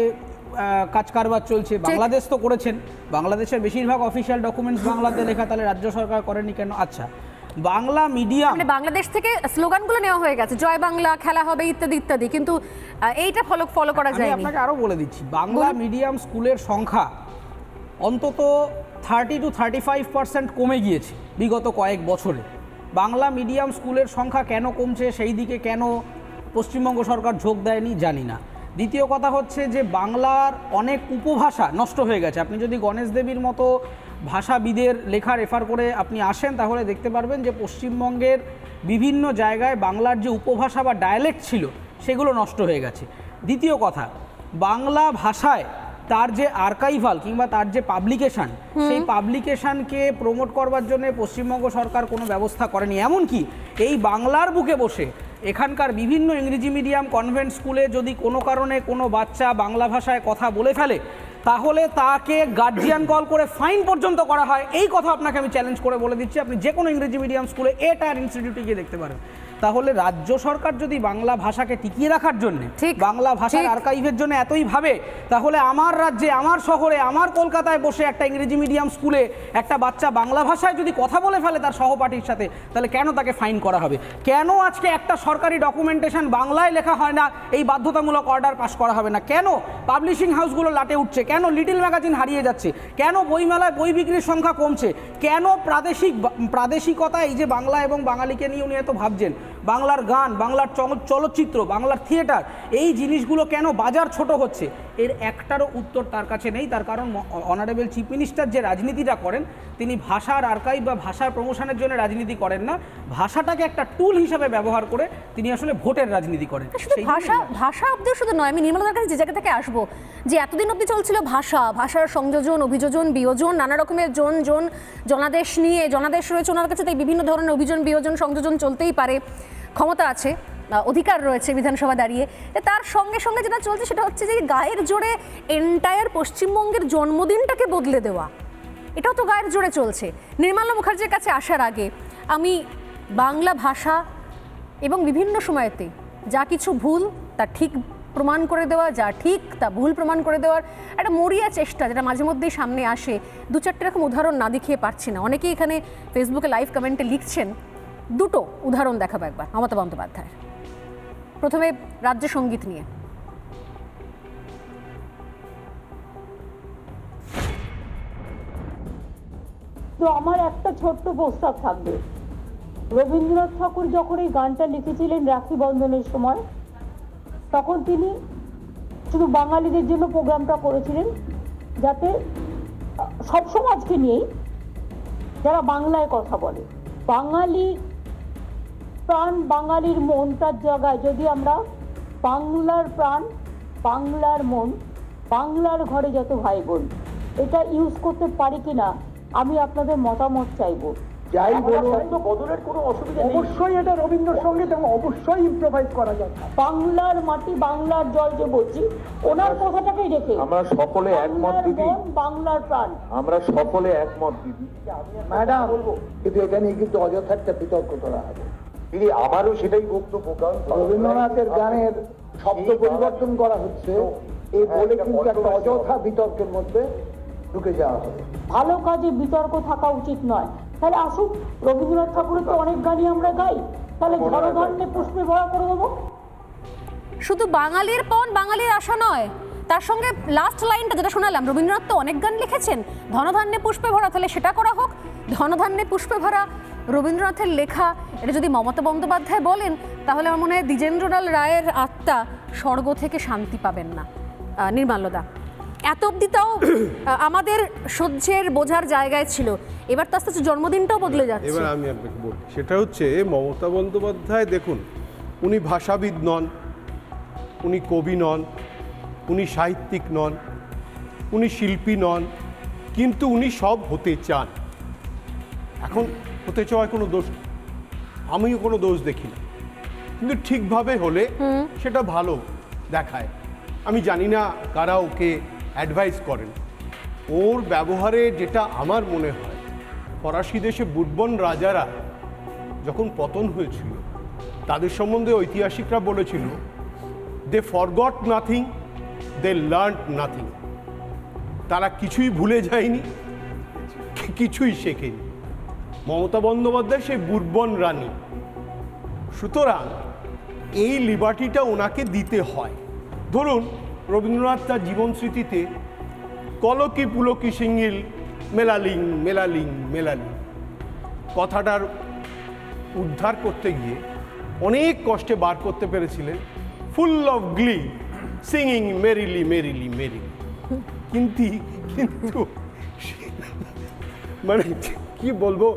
কাজ কারবার চলছে? বাংলাদেশ তো করেছেন, বাংলাদেশের বেশিরভাগ অফিসিয়াল ডকুমেন্টস বাংলাতে লেখা, তাহলে রাজ্য সরকার করেনি কেন? আচ্ছা, বাংলা মিডিয়াম, মানে বাংলাদেশ থেকে স্লোগানগুলো নেওয়া হয়ে গেছে, জয় বাংলা, খেলা হবে ইত্যাদি ইত্যাদি, কিন্তু এইটা ফলো করা আমি যায়নি। আপনাকে আরও বলে দিচ্ছি, বাংলা মিডিয়াম স্কুলের সংখ্যা অন্তত 30 to 35% কমে গিয়েছে বিগত কয়েক বছরে। বাংলা মিডিয়াম স্কুলের সংখ্যা কেন কমছে, সেই দিকে কেন পশ্চিমবঙ্গ সরকার ঝোঁক দেয়নি জানি না। দ্বিতীয় কথা হচ্ছে যে বাংলার অনেক উপভাষা নষ্ট হয়ে গেছে। আপনি যদি গণেশ দেবীর মতো ভাষাবিদের লেখা রেফার করে আপনি আসেন, তাহলে দেখতে পারবেন যে পশ্চিমবঙ্গের বিভিন্ন জায়গায় বাংলার যে উপভাষা বা ডায়ালেক্ট ছিল সেগুলো নষ্ট হয়ে গেছে। দ্বিতীয় কথা, বাংলা ভাষায় তার যে আর্কাইভাল কিংবা তার যে পাবলিকেশন, সেই পাবলিকেশনকে প্রমোট করবার জন্য পশ্চিমবঙ্গ সরকার কোনো ব্যবস্থা করেনি। এমনকি এই বাংলার বুকে বসে এখানকার বিভিন্ন ইংরেজি মিডিয়াম কনভেন্ট স্কুলে যদি কোনো কারণে কোনো বাচ্চা বাংলা ভাষায় কথা বলে ফেলে, তাহলে তাকে গার্জিয়ান কল করে ফাইন পর্যন্ত করা হয়। এই কথা আপনাকে আমি চ্যালেঞ্জ করে বলে দিচ্ছি, আপনি যে কোনো ইংরেজি মিডিয়াম স্কুলে টায়ার ইনস্টিটিউটে গিয়ে দেখতে পারেন। তাহলে রাজ্য সরকার যদি বাংলা ভাষাকে টিকিয়ে রাখার জন্য, বাংলা ভাষার আর্কাইভের জন্য এতই ভাবে, তাহলে আমার রাজ্যে, আমার শহরে, আমার কলকাতায় বসে একটা ইংরেজি মিডিয়াম স্কুলে একটা বাচ্চা বাংলা ভাষায় যদি কথা বলে ফেলে তার সহপাঠীর সাথে, তাহলে কেন তাকে ফাইন করা হবে? কেন আজকে একটা সরকারি ডকুমেন্টেশন বাংলায় লেখা হয় না, এই বাধ্যতামূলক অর্ডার পাস করা হবে না? কেন পাবলিশিং হাউসগুলো লাটে উঠছে? কেন লিটল ম্যাগাজিন হারিয়ে যাচ্ছে? কেন বইমেলায় বই বিক্রির সংখ্যা কমছে? কেন প্রাদেশিকতা, এই যে বাংলা এবং বাঙালিকে নিয়ে উনি এত ভাবছেন, বাংলার গান, বাংলার চলচ্চিত্র, বাংলার থিয়েটার, এই জিনিসগুলো কেন বাজার ছোট হচ্ছে? এর একটারও উত্তর তার কাছে নেই। তার কারণ অনারেবল চিফ মিনিস্টার যে রাজনীতিটা করেন, তিনি ভাষার আর্কাইভ বা ভাষার প্রমোশনের জন্য রাজনীতি করেন না, ভাষাটাকে একটা টুল হিসাবে ব্যবহার করে তিনি আসলে ভোটের রাজনীতি করেন। শুধু ভাষা অব্দি শুধু নয়, আমি নির্মলার কাছে যে জায়গা থেকে আসবো, যে এতদিন অব্দি চলছিল ভাষার সংযোজন, অভিযোজন, বিয়োজন, নানা রকমের জনাদেশ নিয়ে, জনাদেশ রয়েছে ওনার কাছে, তাই বিভিন্ন ধরনের অভিযোজন, বিয়োজন, সংযোজন চলতেই পারে, ক্ষমতা আছে, অধিকার রয়েছে বিধানসভা দাঁড়িয়ে। তার সঙ্গে সঙ্গে যেটা চলছে সেটা হচ্ছে যে গায়ের জোরে এন্টায়ার পশ্চিমবঙ্গের জন্মদিনটাকে বদলে দেওয়া, এটাও তো গায়ের জোরে চলছে। নির্মলা মুখার্জির কাছে আসার আগে আমি বাংলা ভাষা এবং বিভিন্ন সময়তে যা কিছু ভুল তা ঠিক প্রমাণ করে দেওয়া, যা ঠিক তা ভুল প্রমাণ করে দেওয়ার একটা মরিয়া চেষ্টা, যেটা মাঝে মধ্যেই সামনে আসে। 2-4টে এরকম উদাহরণ না দেখিয়ে পারছি না। অনেকেই এখানে ফেসবুকে লাইভ কমেন্টে লিখছেন, দুটো উদাহরণ দেখাবো একবার মমতা বন্দ্যোপাধ্যায়ের। প্রথমে রাজ্য সঙ্গীত নিয়ে। তো আমার একটা ছোট্ট প্রস্তাব থাকবে, রবীন্দ্রনাথ ঠাকুর যখন এই গানটা লিখেছিলেন রাখি বন্ধনের সময়, তখন তিনি শুধু বাঙালিদের জন্য প্রোগ্রামটা করেছিলেন, যাতে সব সমাজকে নিয়েই যারা বাংলায় কথা বলে, বাঙালি প্রাণ, বাঙালির মন, তার জায়গায় যদি আমরা বাংলার প্রাণ, বাংলার মন, বাংলার ঘরে যত ভাই বোন, এটা ইউজ করতে পারি কিনা আমি আপনাদের মতামত চাইবো। যাই বলুন, বদলের কোনো অসুবিধা নেই, অবশ্যই এটা রবীন্দ্রসঙ্গীত এবং অবশ্যই ইম্প্রোভাইজ করা যায়। বাংলার মাটি, বাংলার জল যে বলছি, ওনার কথাটাকেই রেখে আমরা সকলে একমত দিদি, বাংলার প্রাণ, আমরা সকলে একমত দিদি। ম্যাডাম বলবো, কিন্তু এটা নিয়ে কিন্তু অযথা একটা বিতর্ক করা হবে দিদি। আমারও সেটাই বক্তব্য, কারণ রবীন্দ্রনাথের গানের শব্দ পরিবর্তন করা হচ্ছে এই বলে কিন্তু একটা অযথা বিতর্কের মধ্যে ঢুকে যাওয়া হবে। ভালো কাজে বিতর্ক থাকা উচিত নয়। তাহলে আসুক, রবীন্দ্রনাথ ঠাকুরের তো অনেক গানই আমরা গাই, তাহলে ধনধান্যে পুষ্পে ভরা করে দেবো। শুধু বাঙালির পণ বাঙালির আশা নয়, তার সঙ্গে লাস্ট লাইনটা যেটা শোনালাম, রবীন্দ্রনাথ তো অনেক গান লিখেছেন, ধনধান্যে পুষ্পে ভরা, তাহলে সেটা করা হোক। ধনধান্যে পুষ্পে ভরা রবীন্দ্রনাথের লেখা, এটা যদি মমতা বন্দ্যোপাধ্যায় বলেন, তাহলে আমার মনে হয় দ্বিজেন্দ্রলাল রায়ের আত্মা স্বর্গ থেকে শান্তি পাবেন না। নির্মাল্যদা, এত অবধি তাও আমাদের সহ্যের বোঝার জায়গায় ছিল, এবার তো আস্তে আস্তে জন্মদিনটাও বদলে যাচ্ছে। এবার আমি আপনাকে বলি, সেটা হচ্ছে মমতা বন্দ্যোপাধ্যায়, দেখুন উনি ভাষাবিদ নন, উনি কবি নন, উনি সাহিত্যিক নন, উনি শিল্পী নন, কিন্তু উনি সব হতে চান। এখন হতে চাওয়ায় কোনো দোষ, আমিও কোনো দোষ দেখি না, কিন্তু ঠিকভাবে হলে সেটা ভালো দেখায়। আমি জানি না কারা ওকে অ্যাডভাইস করেন। ওর ব্যবহারে যেটা আমার মনে হয়, ফরাসি দেশে বুরবন রাজারা যখন পতন হয়েছিল, তাদের সম্বন্ধে ঐতিহাসিকরা বলেছিল, they forgot nothing, they learn nothing. তারা কিছুই ভুলে যায়নি, কিছুই শেখেনি। মমতা বন্দ্যোপাধ্যায় সেই বুরবন রানী, সুতরাং এই লিবার্টিটা ওনাকে দিতে হয়। ধরুন রবীন্দ্রনাথ তার জীবন স্মৃতিতে কলকি পুলকি সিঙ্গিল মেলালিং মেলালিং মেলালিং কথাটার উদ্ধার করতে গিয়ে অনেক কষ্টে বার করতে পেরেছিলেন full of glee singing merrily merrily merrily. কিন্তু মানে কি বলবো,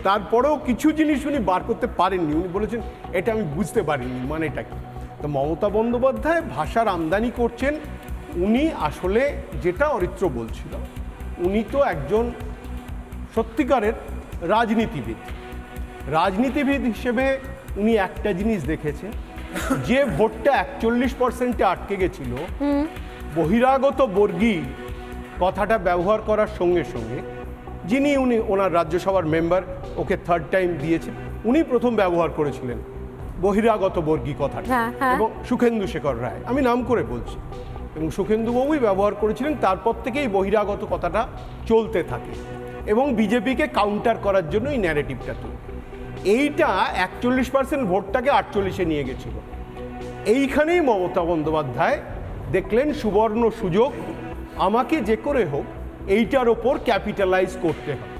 তারপরেও কিছু জিনিস উনি বার করতে পারেননি। উনি বলেছেন এটা আমি বুঝতে পারিনি মানেটা কি। তো মমতা বন্দ্যোপাধ্যায় ভাষার আমদানি করছেন। উনি আসলে যেটা অরিত্র বলছিল, উনি তো একজন সত্যিকারের রাজনীতিবিদ। রাজনীতিবিদ হিসেবে উনি একটা জিনিস দেখেছেন, যে ভোটটা 41% আটকে গেছিল, বহিরাগত বর্গী কথাটা ব্যবহার করার সঙ্গে সঙ্গে যিনি ওনার রাজ্যসভার মেম্বার, ওকে থার্ড টাইম দিয়েছেন, উনি প্রথম ব্যবহার করেছিলেন বহিরাগত বর্গী কথাটা, এবং সুখেন্দু শেখর রায়, আমি নাম করে বলছি, এবং সুখেন্দুবাবুই ব্যবহার করেছিলেন। তারপর থেকেই বহিরাগত কথাটা চলতে থাকে এবং বিজেপিকে কাউন্টার করার জন্য এই ন্যারেটিভটা তৈরি। এইটা 41% ভোটটাকে 48-এ নিয়ে গেছিল। এইখানেই মমতা বন্দ্যোপাধ্যায় দেখলেন সুবর্ণ সুযোগ, আমাকে যে করে হোক এইটার ওপর ক্যাপিটালাইজ করতে হবে।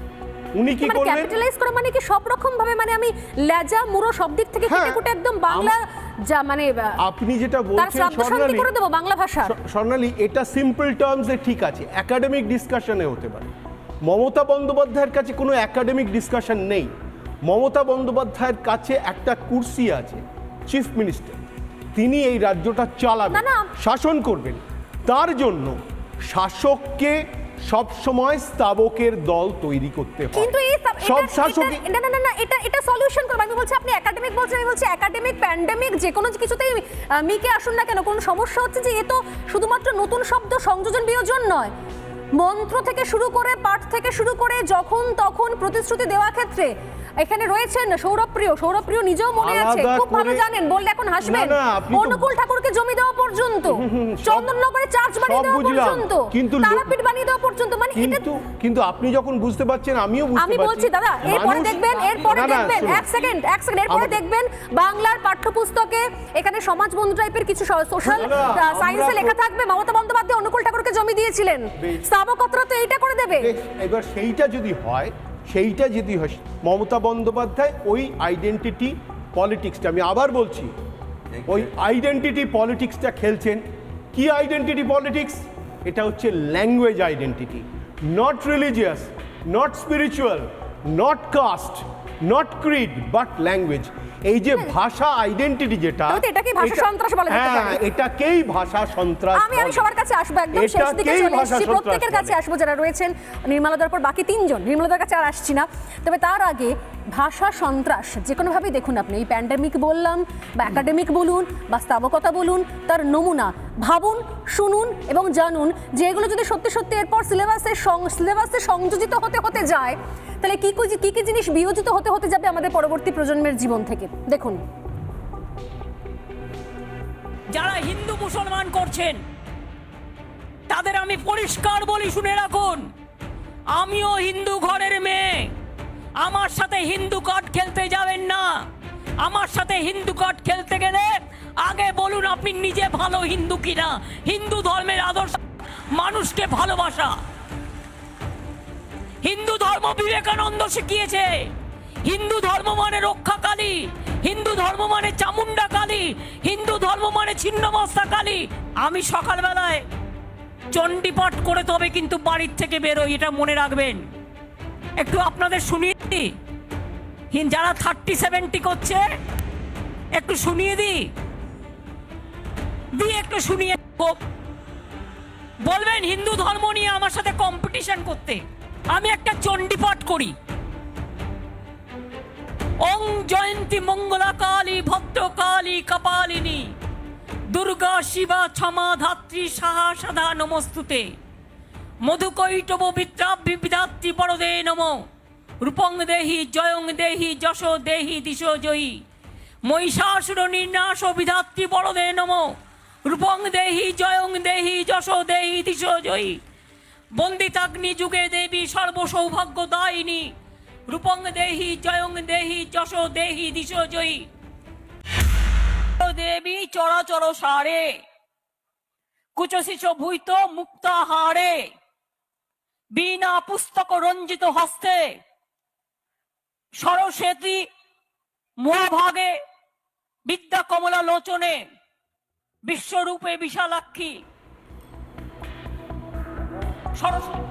উনি কি করলেন? ক্যাপিটালাইজ করা মানে কি সব রকম ভাবে, মানে আমি লেজা মুড়ো সব দিক থেকে কেটে কুটে একদম বাংলা, যা মানে আপনি যেটা বলছেন স্বর্ণালী করে দেব বাংলা ভাষা। স্বর্ণালী, এটা সিম্পল টার্মসে ঠিক আছে, একাডেমিক ডিসকাশনে হতে পারে। মমতা বন্দ্যোপাধ্যায়ের কাছে কোনো একাডেমিক ডিসকাশন নেই। মমতা বন্দ্যোপাধ্যায়ের কাছে একটা কুর্সি আছে, চিফ মিনিস্টার। তিনি এই রাজ্যটা চালাবেন, শাসন করবেন। তার জন্য শাসককে সব সময় স্তাবকের দল তৈরি করতে হয়। কিন্তু এই সব শাসক না এটা সলিউশন করব। আমি বলছি আপনি একাডেমিক বলছেন, আমি বলছি একাডেমিক প্যান্ডেমিক যে কোনো কিছুতেই মিকে আসুন না কেন, কোনো সমস্যা হচ্ছে যে এ তো শুধুমাত্র নতুন শব্দ সংযোজন বিয়োজন নয়, মন্ত্র থেকে শুরু করে পাঠ থেকে শুরু করে যখন তখন প্রতিশ্রুতি দেওয়া ক্ষেত্রে এখানে রয়েছেন সৌরভপ্রিয় নিজেও মনে আছে, খুব ভালো জানেন, বললে এখন হাসবেন। অনুকূল ঠাকুরকে জমি দেওয়া পর্যন্ত, চন্দননগরে চার্চ বানিয়ে দেওয়া পর্যন্ত, তারাপীঠ বানিয়ে দেওয়া পর্যন্ত, মানে কিন্তু আপনি যখন বুঝতে পারছেন আমিও বুঝতে পারছি। আমি বলছি দাদা, এরপরে দেখবেন এক সেকেন্ড এরপরে দেখবেন বাংলার পাঠ্যপুস্তকে এখানে সমাজবন্ধু টাইপের কিছু সোশ্যাল সায়েন্সে লেখা থাকবে মমতা বন্দ্যোপাধ্যায় অনুকূল ঠাকুরকে জমি দিয়েছিলেন। স্তাবকত্র তো এইটা করে দেবে। এবার সেইটা যদি হয়, মমতা বন্দ্যোপাধ্যায় ওই আইডেন্টিটি পলিটিক্সটা, আমি আবার বলছি, ওই আইডেন্টিটি পলিটিক্সটা খেলছেন। কি আইডেন্টিটি পলিটিক্স? এটা হচ্ছে language identity, not religious, not spiritual, not caste, not creed, but language. এই যে ভাষা আইডেন্টিটি, যেটা এটাকে ভাষা সন্ত্রাস বলা যেতে পারে। এটাকেই ভাষা সন্ত্রাস। আমি সবার কাছে আসবো, একদম শেষ দিকে চলে এসেছি, প্রত্যেকের কাছে আসবো যারা রয়েছেন, নির্মলাদার পর বাকি তিনজন, নির্মলাদার কাছে আর আসছি না। তবে তার আগে ভাষা সন্ত্রাস যে কোনোভাবেই দেখুন আপনি, এই প্যান্ডেমিক বললাম বা একাডেমিক বলুন বা স্তাবকতা বলুন, তার নমুনা ভাবুন, শুনুন এবং জানুন যে এগুলো যদি সত্যি সত্যি এরপর সিলেবাসে সংযোজিত হতে যায়, তাহলে কি কি জিনিস বিয়োজিত হতে যাবে আমাদের পরবর্তী প্রজন্মের জীবন থেকে। দেখুন, যারা হিন্দু মুসলমান করছেন তাদের আমি পরিষ্কার বলি, শুনে রাখুন, আমিও হিন্দু ঘরের মেয়ে। আমার সাথে হিন্দু কার্ড খেলতে যাবেন না। আমার সাথে হিন্দু কার্ড খেলতে গেলে আগে বলুন আপনি নিজে ভালো হিন্দু কিনা। হিন্দু ধর্মের আদর্শ মানুষকে ভালোবাসা। হিন্দু ধর্ম বিবেকানন্দ শিখিয়েছে। হিন্দু ধর্ম মানে রক্ষাকালী, হিন্দু ধর্ম মানে চামুন্ডা কালী, হিন্দু ধর্ম মানে ছিন্নমস্তা কালী। আমি সকালবেলায় চণ্ডীপাঠ করে তবে কিন্তু বাড়ির থেকে বেরোই, এটা মনে রাখবেন। একটু আপনাদের শুনিয়ে দিই, যারা 30-70 করছে একটু শুনিয়ে দিই, একটু শুনিয়ে বলবেন হিন্দু ধর্ম নিয়ে আমার সাথে কম্পিটিশন করতে। আমি একটা চণ্ডীপাঠ করি, ওং জয়ন্তী মঙ্গলা কালী ভদ্রকালী কপালিনী দুর্গা শিবা ক্ষমা ধাত্রী সাহা সদা নমস্তুতে মধুকৈটব বিদ্রাভ্যি বিধাত্রী বরদে নমো রূপং দেহি জয়ং দেহি যশ দেহি দিশ জয়ী মহিষাসুর নির্নাশ বিধাত্রী বরদে নমো রূপং দেহি জয়ং দেহি যশ দেহি দিশ জয়ী বন্দিতাগ্নি যুগে দেবী সর্বসৌভাগ্য দায়িনী রূপং দেহি জয়ং দেহি যশ দেহি দিশ জয়ী দেবী চরাচর সারে কুচশিষ ভূত মুক্তাহারে বীণা পুস্তক রঞ্জিত হস্তে সরস্বতী মহাভাগে বিদ্যা কমলা লোচনে বিশ্বরূপে বিশালাক্ষী সরস্বতী।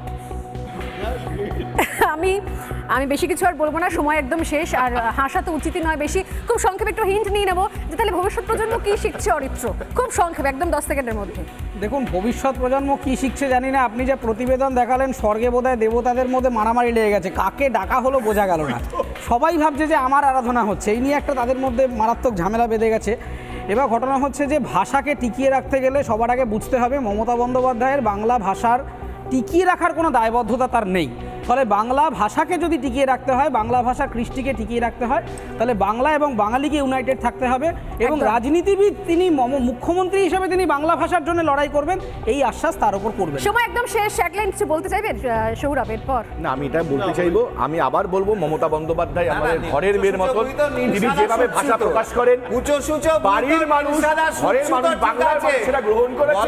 আমি বেশি কিছু আর বলবো না, সময় একদম শেষ, আর হাসা তো উচিতই নয় বেশি। খুব সংক্ষেপে একটু হিন্ট নিয়ে নেবো যে তাহলে ভবিষ্যৎ প্রজন্ম কি শিখছে অরিত্র, খুব সংক্ষেপে একদম 10 সেকেন্ডের মধ্যে। দেখুন, ভবিষ্যৎ প্রজন্ম কি শিখছে জানি না। আপনি যে প্রতিবেদন দেখালেন, স্বর্গে বোধহয় দেবতাদের মধ্যে মারামারি লেগে গেছে, কাকে ডাকা হলো বোঝা গেল না। সবাই ভাবছে যে আমার আরাধনা হচ্ছে, এই নিয়ে একটা তাদের মধ্যে মারাত্মক ঝামেলা বেঁধে গেছে। এবার ঘটনা হচ্ছে যে ভাষাকে টিকিয়ে রাখতে গেলে সবার আগে বুঝতে হবে মমতা বন্দ্যোপাধ্যায়ের বাংলা ভাষার টিকিয়ে রাখার কোনো দায়বদ্ধতা তার নেই। ফলে বাংলা ভাষাকে যদি টিকিয়ে রাখতে হয়, বাংলা ভাষা কৃষ্টিকে টিকিয়ে রাখতে হয়, তাহলে বাংলা এবং বাঙালিকে ইউনাইটেড থাকতে হবে। এবং রাজনীতিবিদ তিনি মুখ্যমন্ত্রী হিসেবে তিনি বাংলা ভাষার জন্য লড়াই করবেন, এই আশ্বাস তার উপর করবেন। সময় একদম শেষ, এক লাইন কিছু বলতে চাইবেন সৌরভ এরপর? না, আমি এটা বলতে চাইবো, আমি আবার বলবো মমতা বন্দ্যোপাধ্যায় আমাদের ঘরের মেয়ের মতো, তিনি যেভাবে ভাষা প্রকাশ করেন, বাড়ির মানুষ, ঘরের মানুষ, বাংলার মানুষ সেটা গ্রহণ করেছে।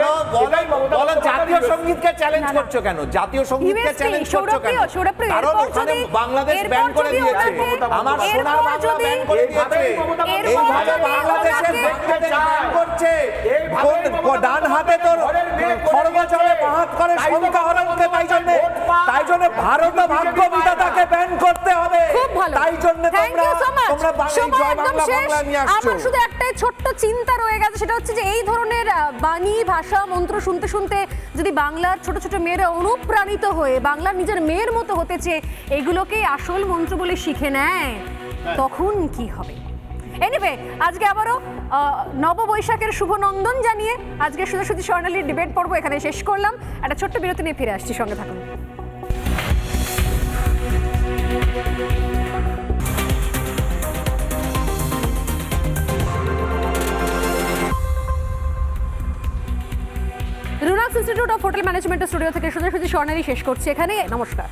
জাতীয় সঙ্গীতকে চ্যালেঞ্জ করছো কেন? জাতীয় সঙ্গীতকে চ্যালেঞ্জ করছো কেন? কারণ ওখানে বাংলাদেশ ব্যান করে দিয়েছে, আমার সোনার বাংলা ব্যান করে দিয়েছে। এইভাবে বাংলাদেশের ব্যান করছে, ডান হাতে তোর খড়গ চলে, বাঁ হাত করে সংখ্যা হরণকে, তাই জন্য ভারত ভাগ্য বিধাতাকে ব্যান করতে হবে। তাই জন্য তোমরা বাংলা নিয়ে আসছো। আমার শুধু একটাই ছোট্ট চিন্তা রয়ে গেছে, সেটা হচ্ছে যে এই ধরনের বাণী ভাষা মন্ত্র শুনতে শুনতে যদি বাংলার ছোট ছোট মেয়েরা অনুপ্রাণিত হয়ে বাংলার নিজের মেয়ের মতো হতে চেয়ে এগুলোকেই আসল মন্ত্র বলে শিখে নেয়, তখন কি হবে? এনিওয়ে, আজকে আবারও নববৈশাখের শুভ নন্দন জানিয়ে আজকে সোজাসুজি স্বর্ণালীর ডিবেট পর্ব এখানে শেষ করলাম। একটা ছোট্ট বিরতি নিয়ে ফিরে আসছি, সঙ্গে থাকুন। রুনাক্স ইনস্টিটিউট অফ হোটেল ম্যানেজমেন্টের স্টুডিও থেকে সোজাসুজি স্বর্ণালী শেষ করছি এখানে। নমস্কার।